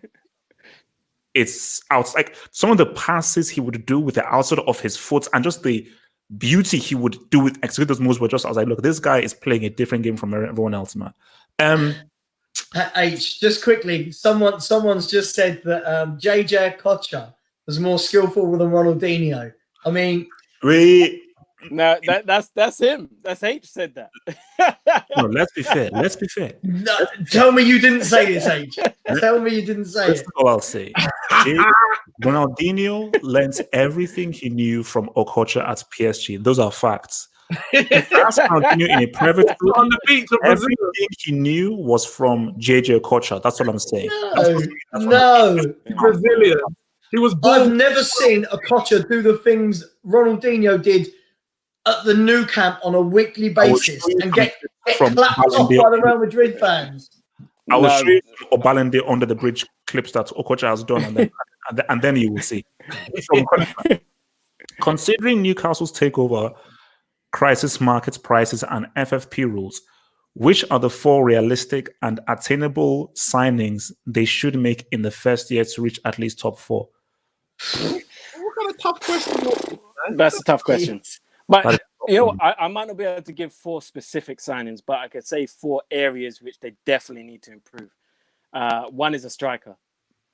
it's out. Some of the passes he would do with the outside of his foot and just the beauty he would do with execute those moves were just, I was like, look, this guy is playing a different game from everyone else, man. H, just quickly, someone's just said that JJ Okocha was more skillful than Ronaldinho. I mean, no, that's him. That's H said that. No, let's be fair. No, tell me you didn't say this, H. Tell me you didn't say That's it. all I'll say. Ronaldinho learned everything he knew from Okocha at PSG. Those are facts. That's Ronaldinho in a private room. On the beach of Brazil. Everything he knew was from JJ Okocha. That's what I'm saying. No. Brazilian. He was born. I've never seen Okocha do the things Ronaldinho did at the Nou Camp on a weekly basis and get clapped off by the Real Madrid fans. I will No. show you Obalende under the bridge clips that Okocha has done, and then you will see. Considering Newcastle's takeover, crisis market prices, and FFP rules, which are the 4 realistic and attainable signings they should make in the first year to reach at least top 4? What kind of tough question? That's a tough question. But I might not be able to give 4 specific signings, but I could say 4 areas which they definitely need to improve. One is a striker.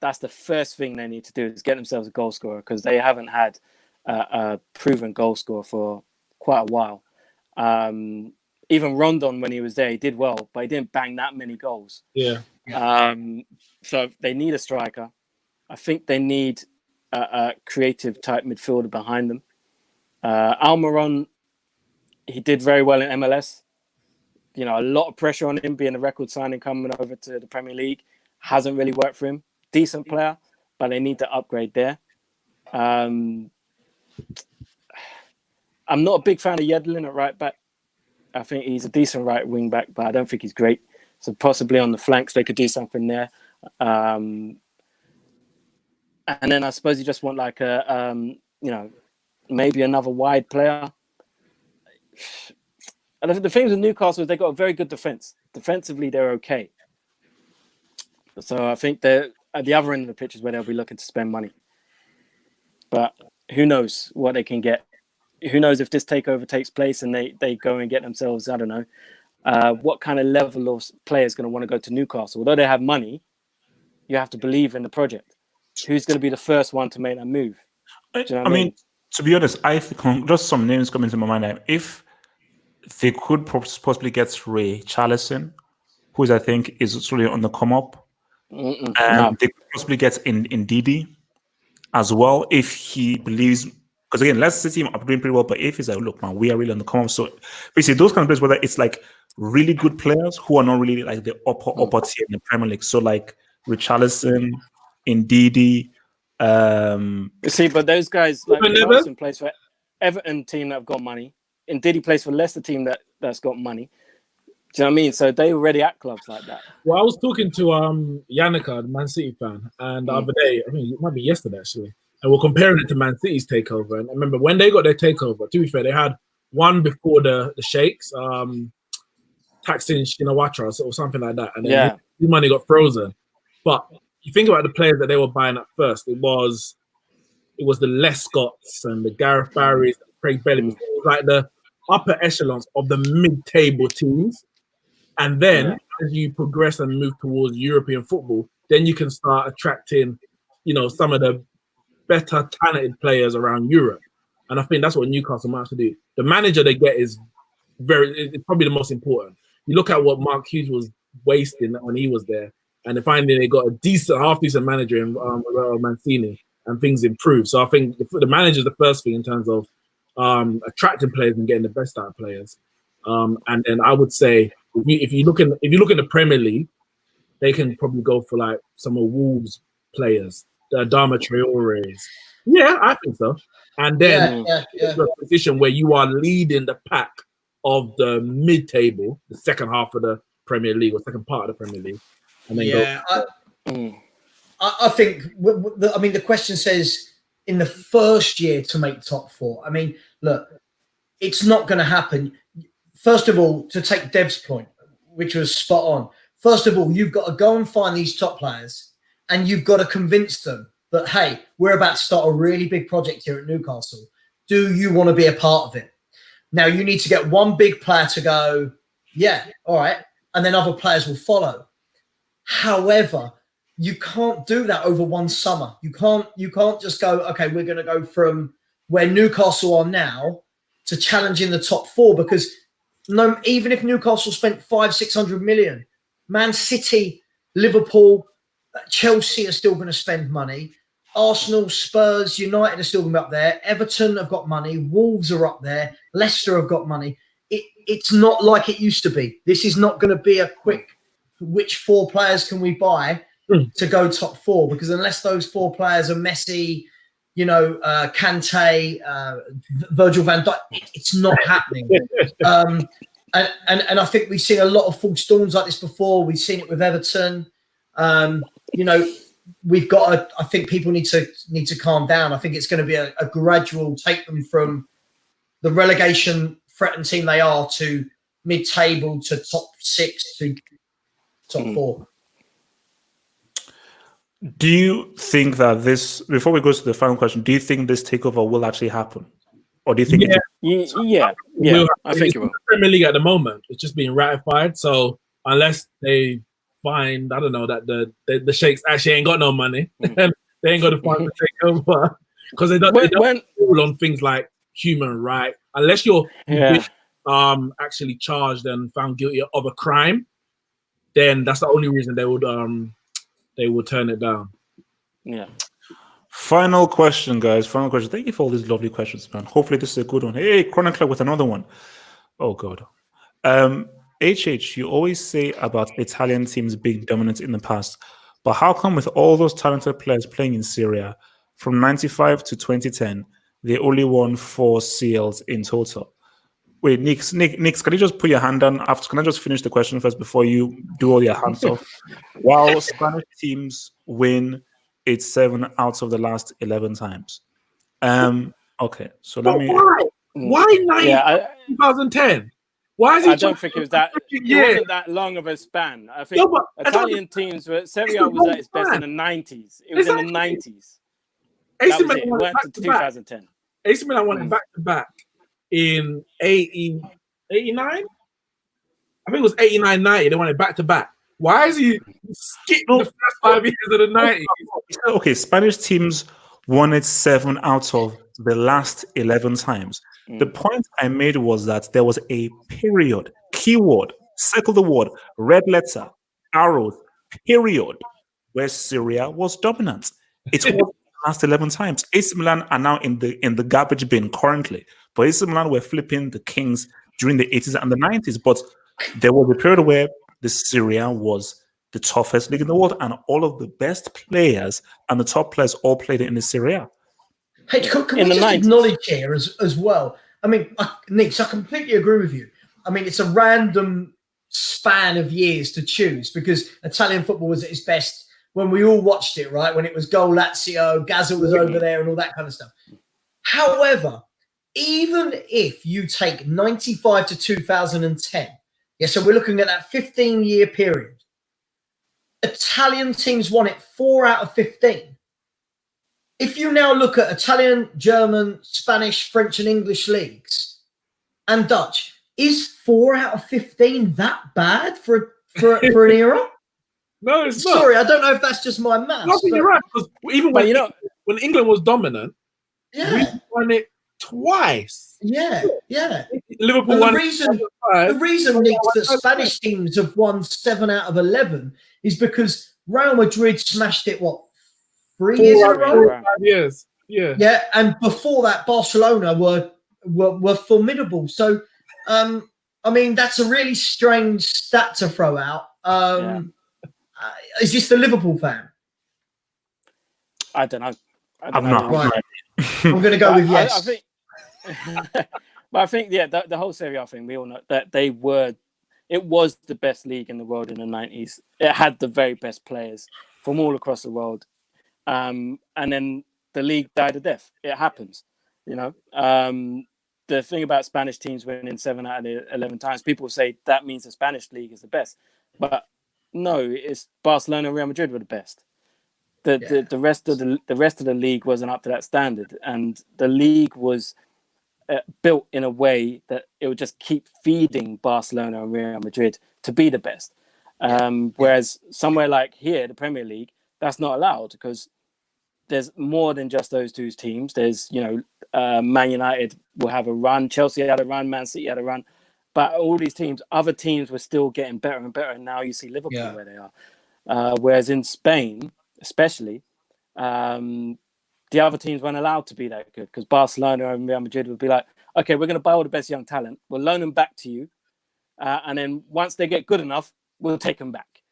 That's the first thing they need to do, is get themselves a goal scorer, because they haven't had a proven goal scorer for quite a while. Even Rondon, when he was there, he did well, but he didn't bang that many goals. Yeah. So they need a striker. I think they need a creative type midfielder behind them. Almiron, he did very well in MLS. A lot of pressure on him being a record signing coming over to the Premier League. Hasn't really worked for him. Decent player, but they need to upgrade there. I'm not a big fan of Yedlin at right back. I think he's a decent right wing back, but I don't think he's great. So possibly on the flanks, they could do something there. And then I suppose you just want like a, maybe another wide player. And the thing with Newcastle is they got a very good defense. Defensively, they're okay. So I think they're at the other end of the pitch is where they'll be looking to spend money. But who knows what they can get? Who knows if this takeover takes place and they go and get themselves, I don't know, what kind of level of player is going to want to go to Newcastle? Although they have money, you have to believe in the project. Who's going to be the first one to make that move? Do you know what I mean? To be honest, I think just some names come into my mind. If they could possibly get Ray Charlison, who I think is really on the come up, and they could possibly get in Didi as well, if he believes. Because again, let's see him doing pretty well, but if he's like, look, man, we are really on the come up. So basically, those kind of players, whether it's like really good players who are not really like the upper tier in the Premier League. So like Richarlison, Ndidi. See, but those guys, like Richarlison plays for Everton team that have got money. Ndidi plays for Leicester team that's got money. Do you know what I mean? So they already at clubs like that. Well, I was talking to Yannicka, the Man City fan, and the other day, I mean, it might be yesterday actually, and we're comparing it to Man City's takeover. And I remember when they got their takeover, to be fair, they had one before the Sheikhs, Thaksin Shinawatra or something like that. And then his money got frozen. But you think about the players that they were buying at first, it was the Les Scotts and the Gareth Barrys, and Craig Bellamy. It was like the upper echelons of the mid-table teams. And then as you progress and move towards European football, then you can start attracting, some of the better talented players around Europe. And I think that's what Newcastle might have to do. The manager they get is probably the most important. You look at what Mark Hughes was wasting when he was there, and finally they got a half-decent manager in Mancini, and things improved. So I think the manager is the first thing in terms of attracting players and getting the best out of players. And then I would say if you look in the Premier League, they can probably go for like some of Wolves players, the Adama Traore's. Yeah, I think so. And then a position where you are leading the pack of the mid-table, the second half of the Premier League or second part of the Premier League, and then I think. The question says in the first year to make top 4. I mean, look, it's not going to happen. First of all, to take Dev's point, which was spot on. First of all, you've got to go and find these top players, and you've got to convince them that, hey, we're about to start a really big project here at Newcastle. Do you want to be a part of it? Now, you need to get one big player to go, yeah, all right, and then other players will follow. However, you can't do that over one summer. You can't just go, okay, we're going to go from where Newcastle are now to challenging the top 4, because even if Newcastle spent 500-600 million, Man City, Liverpool, Chelsea are still going to spend money. Arsenal, Spurs, United are still going to be up there. Everton have got money. Wolves are up there. Leicester have got money. It's not like it used to be. This is not going to be a quick, which 4 players can we buy to go top 4? Because unless those 4 players are Messi, Kante, Virgil van Dijk, it's not happening. And I think we've seen a lot of false dawns like this before. We've seen it with Everton. We've got. I think people need to calm down. I think it's going to be a gradual take them from the relegation threatened team they are to mid-table to top 6 to top 4. Do you think that this, before we go to the final question, do you think this takeover will actually happen? Or do you think Yeah, I think it will. The Premier League at the moment, it's just being ratified. So unless they find, I don't know, that the Sheikhs actually ain't got no money, they ain't got to find the takeover because they don't rule on things like human right. Unless you're actually charged and found guilty of a crime, then that's the only reason they would turn it down. Yeah. Final question, guys. Final question. Thank you for all these lovely questions, man. Hopefully this is a good one. Hey, Chronicler with another one. Oh, God. HH, you always say about Italian teams being dominant in the past, but how come with all those talented players playing in Syria, from 95 to 2010, they only won 4 CLs in total? Wait, Nix, can you just put your hand down? Can I just finish the question first before you do all your hands off? While Spanish teams win, it's 7 out of the last 11 times. Okay, so let me. Why 2010? Why is I don't think it was that. It wasn't that long of a span. I think Italian teams were. Serie A was at its best in the 90s. It was in the 90s. AC Milan went to 2010. AC Milan won back to back in 89. I think it was 89-90. They won it back to back. Why is he skipping the first 5 years of the 90s? Okay, Spanish teams won it 7 out of the last 11 times. The point I made was that there was a period, keyword, circle the word, red letter, arrows, period, where Syria was dominant. It was the last 11 times. AC Milan are now in the garbage bin currently, but AC Milan were flipping the kings during the 80s and the 90s. But there was a period where the Syria was the toughest league in the world, and all of the best players and the top players all played in the Syria. Hey, can we just acknowledge here as well? I mean, Nick, I completely agree with you. I mean, it's a random span of years to choose because Italian football was at its best when we all watched it, right? When it was Goal Lazio, Gazza was over there and all that kind of stuff. However, even if you take 95 to 2010, so we're looking at that 15-year period, Italian teams won it 4 out of 15. If you now look at Italian, German, Spanish, French, and English leagues, and Dutch, is 4 out of 15 that bad for an era? No, it's not. Sorry, I don't know if that's just my maths. No, you're right. Because even when England was dominant, we won it twice. Yeah. Liverpool and won. The reason, Nick, that Spanish teams have won 7 out of 11 is because Real Madrid smashed it, 3 years in a row? 5 years. Yeah. Yeah, and before that, Barcelona were formidable. So, I mean, that's a really strange stat to throw out. Is this the Liverpool fan? I don't know. I'm not. Right. I'm going to go with yes. I think, but I think, the whole Serie A thing, we all know that it was the best league in the world in the 90s. It had the very best players from all across the world. And then the league died a death. It happens, The thing about Spanish teams winning 7 out of 11 times, people say that means the Spanish league is the best. But no, it's Barcelona and Real Madrid were the best. The rest of the league wasn't up to that standard, and the league was built in a way that it would just keep feeding Barcelona and Real Madrid to be the best. Whereas somewhere like here, the Premier League, that's not allowed because there's more than just those two teams. There's, Man United will have a run, Chelsea had a run, Man City had a run, but all these teams, other teams were still getting better and better. And now you see Liverpool where they are. Whereas in Spain, especially, the other teams weren't allowed to be that good because Barcelona and Real Madrid would be like, okay, we're going to buy all the best young talent. We'll loan them back to you. And then once they get good enough, we'll take them back.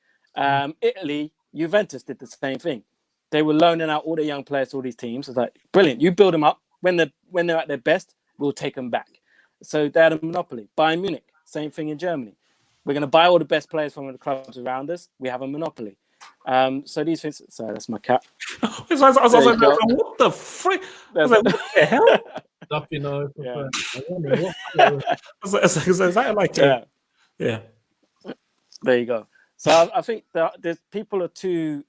Italy, Juventus did the same thing. They were loaning out all the young players to all these teams. It's like, brilliant. You build them up. When they're at their best, we'll take them back. So they had a monopoly. Bayern Munich, Same thing in Germany. We're going to buy all the best players from the clubs around us. We have a monopoly. So these things. Sorry, that's my cat. I was like, what the frick? I was like, what the hell? Nothing. Yeah. Is that like yeah. There you go. So I think there's people are too.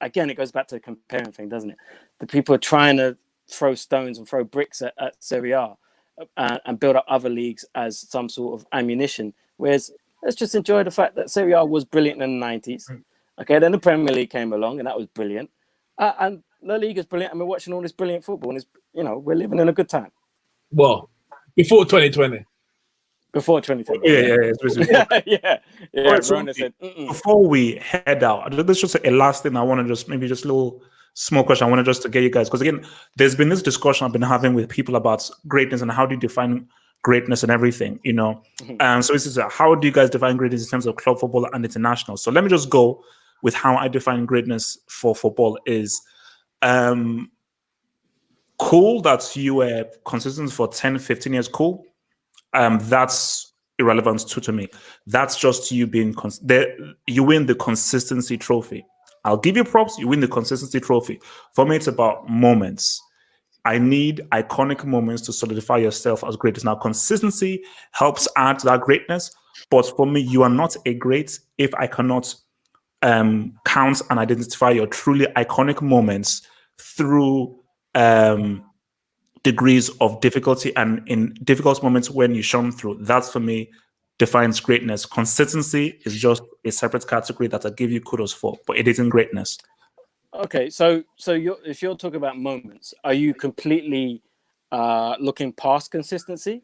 Again, it goes back to the comparing thing, doesn't it? The people are trying to throw stones and throw bricks at Serie A and build up other leagues as some sort of ammunition. Whereas let's just enjoy the fact that Serie A was brilliant in the 90s. Okay, then the Premier League came along and that was brilliant. And La Liga is brilliant and we're watching all this brilliant football and it's, we're living in a good time. Well, before 2020. Before 2020. Yeah. Right, so said, before we head out, there's just a last thing I want to just a little small question I want to just to get you guys, because again, there's been this discussion I've been having with people about greatness and how do you define greatness and everything, And so this is how do you guys define greatness in terms of club football and international? So let me just go with how I define greatness for football is cool that you were consistent for 10, 15 years, cool. That's irrelevant to me. That's just you being you win the consistency trophy. I'll give you props. You win the consistency trophy. For me, it's about moments. I need iconic moments to solidify yourself as greatness. Now, consistency helps add to that greatness. But for me, you are not a great if I cannot count and identify your truly iconic moments through degrees of difficulty, and in difficult moments when you shone through. That's for me defines greatness. Consistency is just a separate category that I give you kudos for, but it isn't greatness. Okay, so if you're talking about moments, are you completely looking past consistency,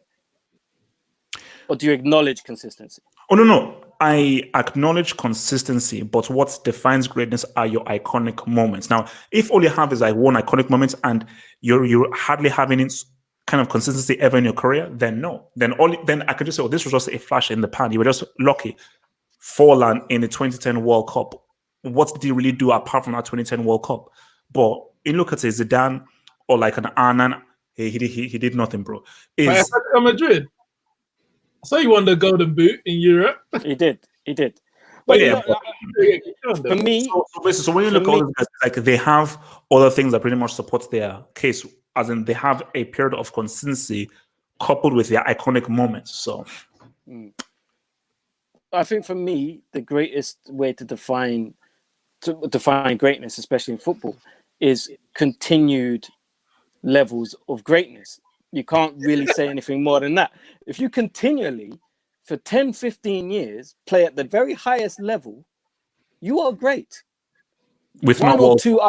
or do you acknowledge consistency? Oh no, I acknowledge consistency, but what defines greatness are your iconic moments. Now, if all you have is like one iconic moment and you're hardly having any kind of consistency ever in your career, then no. Then I could just say, oh, this was just a flash in the pan. You were just lucky. Forlan in the 2010 World Cup. What did he really do apart from that 2010 World Cup? But you look at Zidane or like an Arnan, he did nothing, bro. Atletico Madrid. So he won the Golden Boot in Europe. He did. But for me, so when you look at all these guys, like they have other things that pretty much support their case, as in they have a period of consistency coupled with their iconic moments. So, I think for me, the greatest way to define greatness, especially in football, is continued levels of greatness. You can't really say anything more than that. If you continually, for 10, 15 years, play at the very highest level, you are great. With one or two.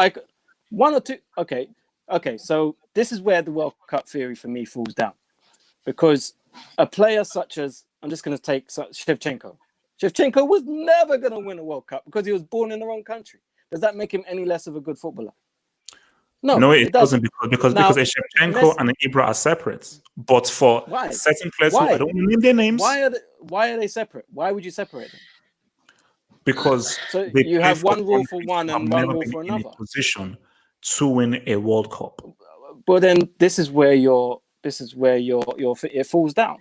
Okay. So this is where the World Cup theory for me falls down, because a player such as, I'm just going to take Shevchenko. Shevchenko was never going to win a World Cup because he was born in the wrong country. Does that make him any less of a good footballer? No, it doesn't, because Shevchenko and Ibra are separate. But for certain players who I don't name their names. Why are they separate? Why would you separate them? Because you have one rule for one and one rule for another. Position to win a World Cup. But then this is where it falls down.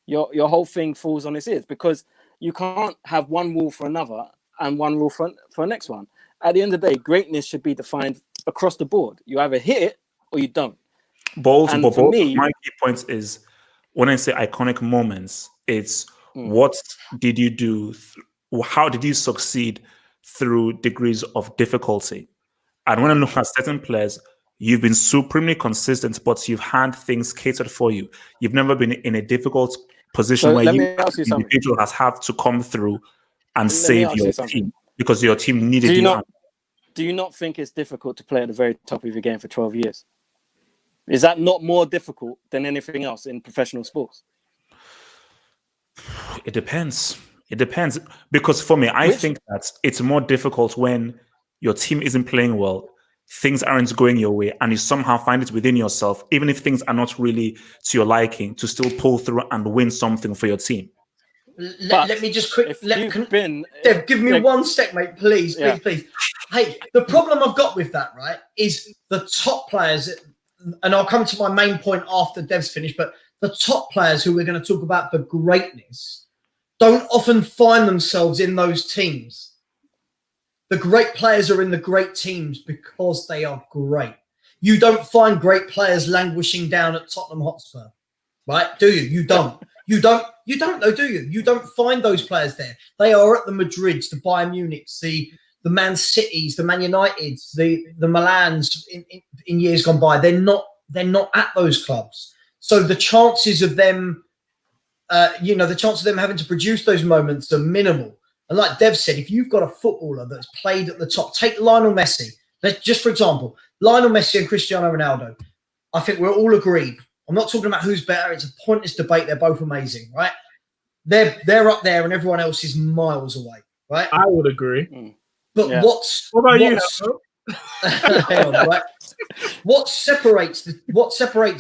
Your whole thing falls on its ears, because you can't have one rule for another and one rule for the next one. At the end of the day, greatness should be defined across the board. You either hit it or you don't. My key point is, when I say iconic moments, it's what did you do? How did you succeed through degrees of difficulty? And when I look at certain players, you've been supremely consistent, but you've had things catered for you. You've never been in a difficult position where you as an individual has had to come through and save your team because your team needed you. Do you not think it's difficult to play at the very top of your game for 12 years? Is that not more difficult than anything else in professional sports? It depends. Because for me, I think that it's more difficult when your team isn't playing well, things aren't going your way, and you somehow find it within yourself, even if things are not really to your liking, to still pull through and win something for your team. Let me just quick. Dev, give me 1 sec, mate, please. Hey, the problem I've got with that, right, is the top players, and I'll come to my main point after Dev's finished, but the top players who we're going to talk about for greatness don't often find themselves in those teams. The great players are in the great teams because they are great. You don't find great players languishing down at Tottenham Hotspur, right? Do you? You don't. You don't though, do you? You don't find those players there. They are at the Madrids, the Bayern Munichs, the Man Cities, the Man Uniteds, the Milans in years gone by. They're not at those clubs. So the chances of them, the chance of them having to produce those moments are minimal. And like Dev said, if you've got a footballer that's played at the top, take Lionel Messi. Let's just, for example, Lionel Messi and Cristiano Ronaldo. I think we're all agreed. I'm not talking about who's better. It's a pointless debate. They're both amazing, right? They're up there and everyone else is miles away, right? I would agree. But what about you? Hang on, right? What separates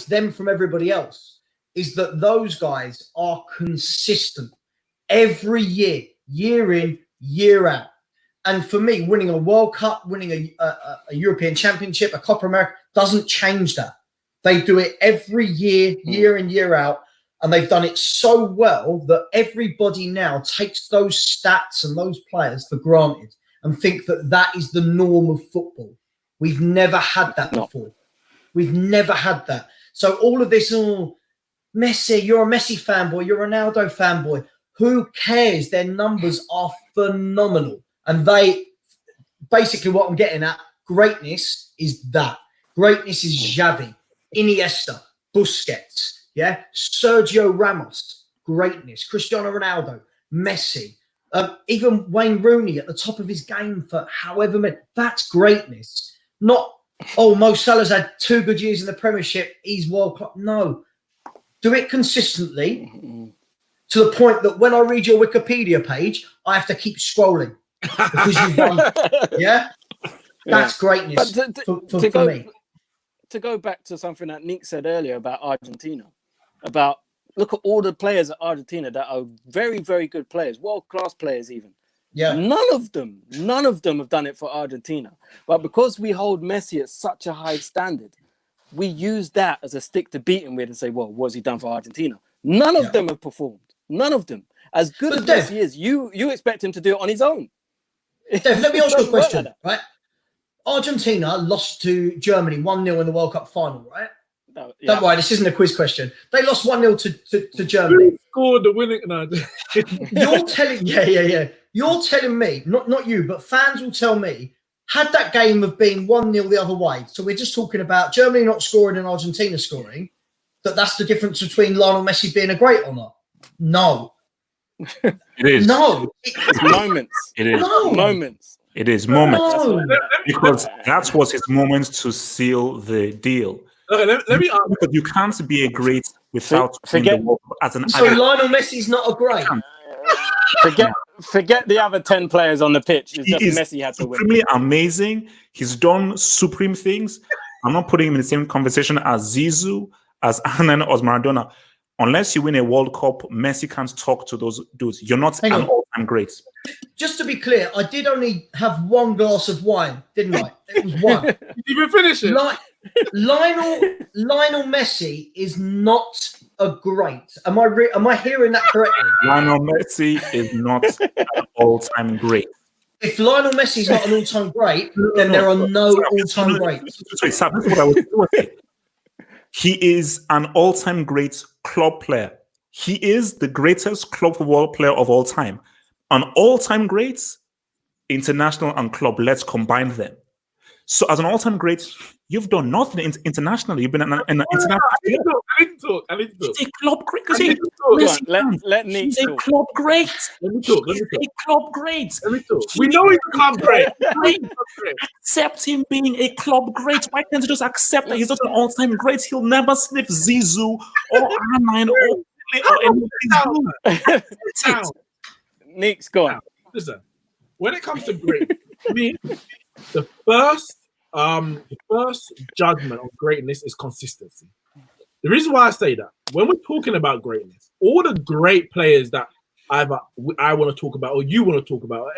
them from everybody else is that those guys are consistent every year, year in, year out. And for me, winning a World Cup, winning a European Championship, a Copa America doesn't change that. They do it every year, year in, year out. And they've done it so well that everybody now takes those stats and those players for granted and think that that is the norm of football. We've never had that before. We've never had that. So all of this, Messi, you're a Messi fanboy, you're a Ronaldo fanboy. Who cares? Their numbers are phenomenal. And they, basically what I'm getting at, greatness is that. Greatness is Xavi, Iniesta, Busquets, Sergio Ramos, greatness. Cristiano Ronaldo, Messi, even Wayne Rooney at the top of his game for however many. That's greatness. Not, Mo Salah's had 2 good years in the Premiership, he's world class. No. Do it consistently to the point that when I read your Wikipedia page, I have to keep scrolling because you've done, That's greatness for me. To go back to something that Nick said earlier about Argentina, look at all the players at Argentina that are very, very good players, world-class players even. Yeah. None of them have done it for Argentina. But because we hold Messi at such a high standard, we use that as a stick to beat him with and say, well, what's he done for Argentina? None of them have performed. None of them. As good as Messi is, you expect him to do it on his own. Dev, let me ask you a question, right? Argentina lost to Germany 1-0 in the World Cup final, right? No, yeah. Don't worry, this isn't a quiz question. They lost 1-0 to Germany. Who scored the winning? No. You're telling, You're telling me, not you, but fans will tell me, had that game of being 1-0 the other way, so we're just talking about Germany not scoring and Argentina scoring, that's the difference between Lionel Messi being a great or not? No. It is. No. It's moments. It is. No. Moments. It is moments. No. Because that was his moment to seal the deal. Okay, let me ask. Because you can't be a great without forget the world as an So adult. Lionel Messi's not a great. Forget the other 10 players on the pitch. It's just Messi had to win. Supremely amazing. He's done supreme things. I'm not putting him in the same conversation as Zizou, as Anan, or as Maradona. Unless you win a World Cup, Messi can't talk to those dudes. You're not an all-time great. Just to be clear, I did only have one glass of wine, didn't I? It was one. Did you even finish it? Lionel Messi is not a great. Am I hearing that correctly? Lionel Messi is not an all-time great. If Lionel Messi is not an all-time great, then there are no all-time greats. Sorry, Sam, that's what I was doing. He is an all-time great club player. He is the greatest club football player of all time. An all-time great, international and club, let's combine them. So as an all-time great, you've done nothing internationally. You've been an international player. I need to talk. He's a club great. Let Nick He's a talk. club great. Let me talk. He's a club great. Let me talk. We know he's a club great. Accept him being a club great. Why can't you just accept that he's not an all-time great? He'll never sniff Zizou or Armine or anything. Nick's gone. Listen, when it comes to great, to me, the first judgment of greatness is consistency. The reason why I say that, when we're talking about greatness, all the great players that either I want to talk about or you want to talk about,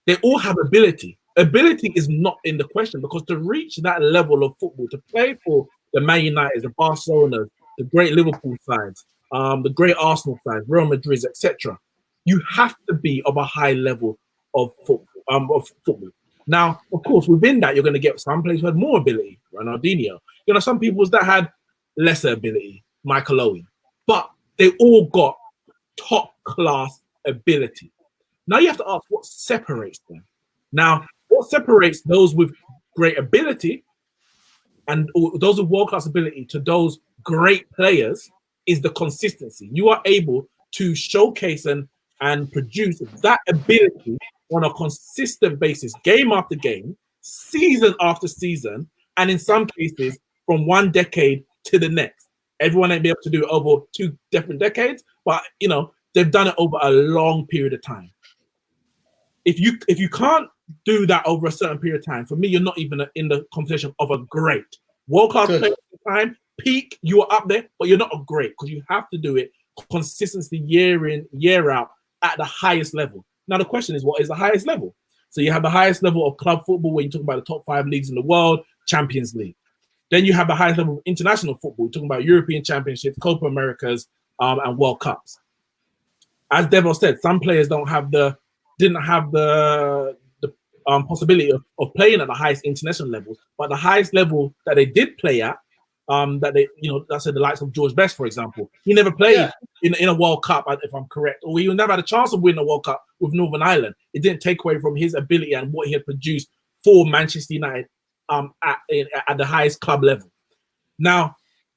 they all have ability. Ability is not in the question, because to reach that level of football, to play for the Man United, the Barcelona, the great Liverpool sides, the great Arsenal sides, Real Madrid, etc. You have to be of a high level of football. Now, of course, within that, you're going to get some players who had more ability, Ronaldinho. You know, some people that had lesser ability, Michael Owen. But they all got top-class ability. Now you have to ask what separates them. Now, what separates those with great ability and those with world-class ability to those great players is the consistency. You are able to showcase and produce that ability on a consistent basis, game after game, season after season, and in some cases, from one decade to the next. Everyone ain't be able to do it over 2 different decades, but you know, they've done it over a long period of time. If you can't do that over a certain period of time, for me, you're not even in the conversation of a great world-class player at the time. Peak, you are up there, but you're not a great because you have to do it consistently year in, year out at the highest level. Now the question is, what is the highest level? So you have the highest level of club football where you talk about the top 5 leagues in the world, Champions League. Then you have the highest level of international football. You're talking about European Championships, Copa Americas, and World Cups. As Devo said, some players didn't have the possibility of playing at the highest international levels, but the highest level that they did play at, that's the likes of George Best, for example. He never played in a World Cup, if I'm correct, or he never had a chance of winning a World Cup with Northern Ireland. It didn't take away from his ability and what he had produced for Manchester United at the highest club level. Now,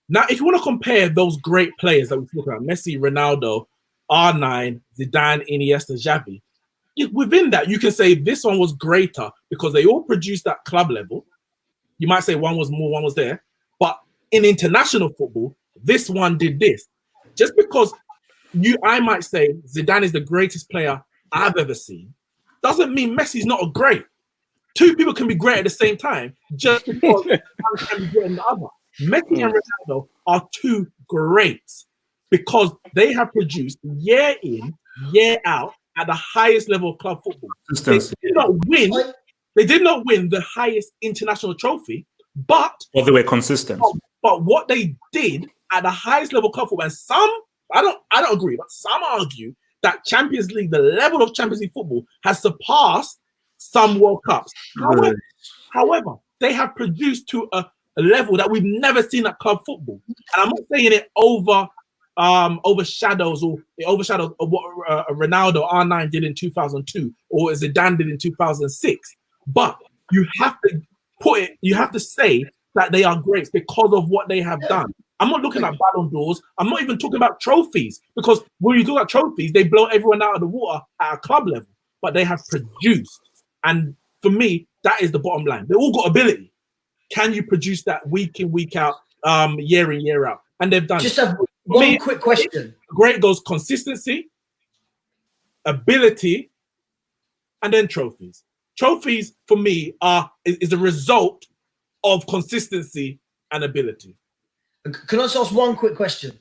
if you want to compare those great players that we talk about, Messi, Ronaldo, R9, Zidane, Iniesta, Xavi, within that, you can say this one was greater because they all produced at club level. You might say one was more, one was there. But in international football, this one did this. Just because I might say Zidane is the greatest player I've ever seen, doesn't mean Messi's not a great. 2 people can be great at the same time, just because one can be greater than the other. Messi and Ronaldo are 2 greats because they have produced year in, year out at the highest level of club football. They did not win the highest international trophy, but they were consistent. But what they did at the highest level of club football, and some, I don't agree, but some argue that Champions League, the level of Champions League football, has surpassed some World Cups. However, they have produced to a level that we've never seen at club football. And I'm not saying it overshadows what Ronaldo R9 did in 2002 or Zidane did in 2006. But you have to say that they are greats because of what they have done. I'm not looking at Ballon d'Ors. I'm not even talking about trophies, because when you talk about trophies, they blow everyone out of the water at a club level. But they have produced. And for me, that is the bottom line. They all got ability. Can you produce that week in, week out, year in, year out? And they've done Just it. have one quick question. Great goes consistency, ability, and then trophies. Trophies, for me, is a result of consistency and ability. Can I just ask one quick question?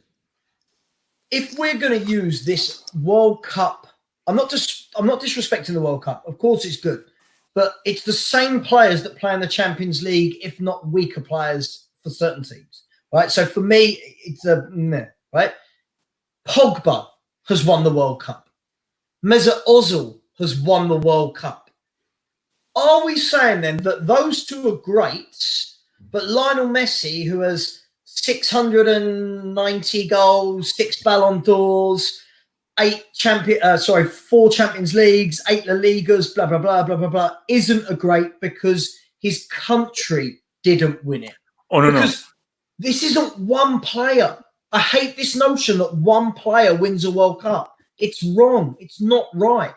If we're going to use this World Cup, I'm not disrespecting the World Cup. Of course, it's good, but it's the same players that play in the Champions League, if not weaker players for certain teams, right? So for me, it's a meh, right? Pogba has won the World Cup. Mesut Ozil has won the World Cup. Are we saying then that those 2 are greats, but Lionel Messi, who has 690 goals, 6 Ballon d'Ors, 4 Champions Leagues, 8 La Ligas, blah, blah, blah, blah, blah, blah, isn't a great because his country didn't win it? Because this isn't one player. I hate this notion that one player wins a World Cup. It's wrong. It's not right.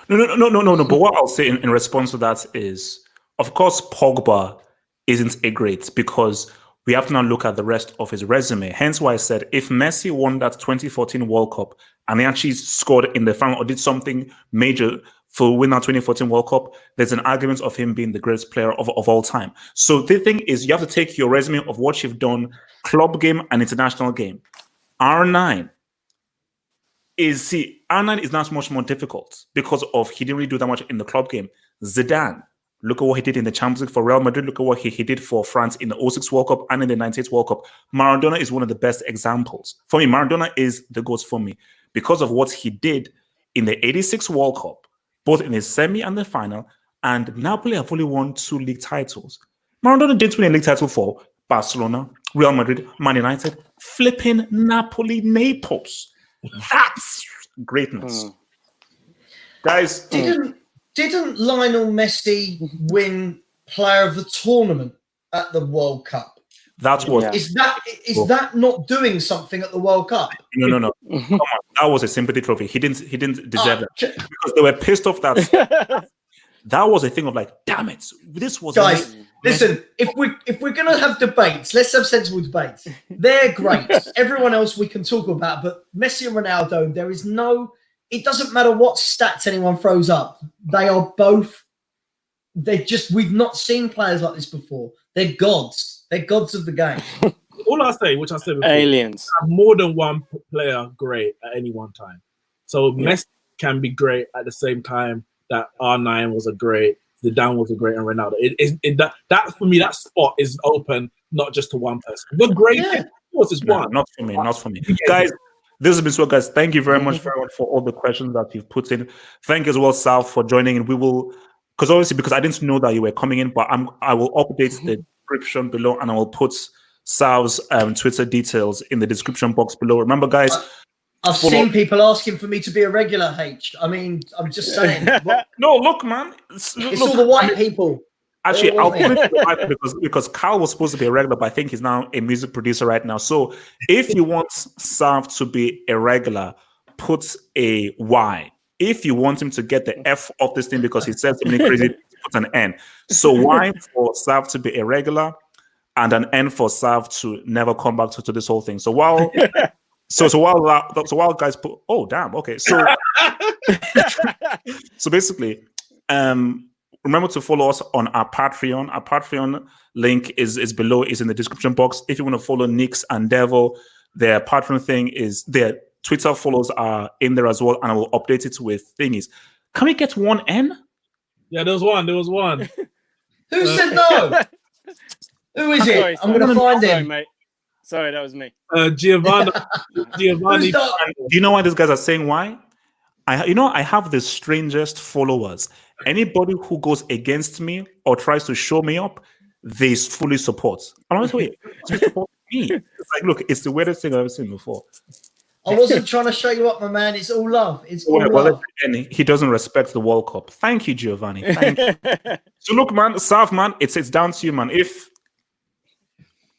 No. But what I'll say in response to that is, of course, Pogba isn't a great because we have to now look at the rest of his resume. Hence why I said if Messi won that 2014 World Cup and he actually scored in the final or did something major for winning that 2014 World Cup, there's an argument of him being the greatest player of all time. So the thing is, you have to take your resume of what you've done, club game and international game. R9 is not much more difficult because of he didn't really do that much in the club game. Zidane, Look at what he did in the Champions League for Real Madrid. Look at what he did for France in the 06 World Cup and in the 98 World Cup. Maradona is one of the best examples. For me, Maradona is the GOAT for me because of what he did in the 86 World Cup, both in the semi and the final. And Napoli have only won 2 league titles. Maradona didn't win a league title for Barcelona, Real Madrid, Man United, flipping Naples. That's greatness. Guys, didn't Lionel Messi win Player of the Tournament at the World Cup? That was is that not doing something at the World Cup? No. Come on. That was a sympathy trophy. He didn't deserve it because they were pissed off that that was a thing of like, damn it, this was guys. Listen, if we're gonna have debates, let's have sensible debates. They're great. Everyone else we can talk about, but Messi and Ronaldo, there is no. It doesn't matter what stats anyone throws up. They are both. We've not seen players like this before. They're gods. They're gods of the game. All I say, which I said before, aliens. have more than one player great at any one time. So Messi can be great at the same time that R9 was a great, Zidane was a great, and Ronaldo. That for me, that spot is open not just to one person. The great, of course, is one. Not for me, guys. This has been so, guys. Thank you very much for all the questions that you've put in. Thank you as well, Sal, for joining in. We will, because I didn't know that you were coming in, but I will update the description below, and I will put Sal's Twitter details in the description box below. Remember, guys. I've seen people asking for me to be a regular, H. I mean, I'm just saying. No, look, man. It's all the white people. Actually, I'll put it to the white because Carl was supposed to be a regular, but I think he's now a music producer right now. So if you want Sav to be a regular, put a Y. If you want him to get the F off this thing because he says something crazy, put an N. So Y for Sav to be a regular and an N for Sav to never come back to this whole thing. So while guys put, oh damn, okay. So so basically, remember to follow us on our Patreon. Our Patreon link is below, is in the description box. If you want to follow Nix and Devil, their Patreon thing is their Twitter follows are in there as well, and I will update it with thingies. Can we get one N? Yeah, there was one. Who said no? Who is it? I'm going to find him. Mate. Sorry, that was me. Giovanni. Do you know why these guys are saying why? I have the strangest followers. Anybody who goes against me or tries to show me up, they fully support. I'm always wait, support me. It's like, look, it's the weirdest thing I've ever seen before. I wasn't trying to show you up, my man. It's all love. It's all love. And he doesn't respect the World Cup. Thank you, Giovanni. Thank you. So look, man, Sav, man, it's down to you, man. If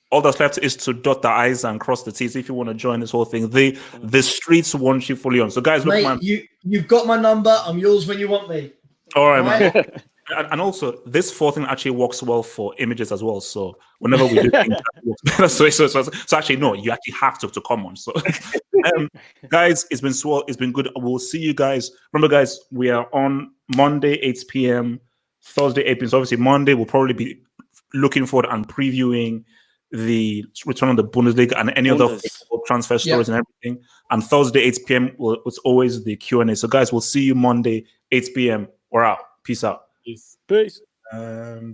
all that's left is to dot the I's and cross the T's. If you want to join this whole thing, the streets want you fully on. So guys, look, man, you've got my number. I'm yours when you want me. All right, man. And also, this 4 thing actually works well for images as well. So whenever we do things, that works better. So actually, no, you actually have to come on. So, guys, it's been good. We'll see you guys. Remember, guys, we are on Monday 8 p.m., Thursday 8 p.m. So obviously, Monday we'll probably be looking forward and previewing the return of the Bundesliga and any other transfer stories and everything. And Thursday 8 p.m. it's always the Q&A. So, guys, we'll see you Monday 8 p.m. We're out. Peace out. Peace.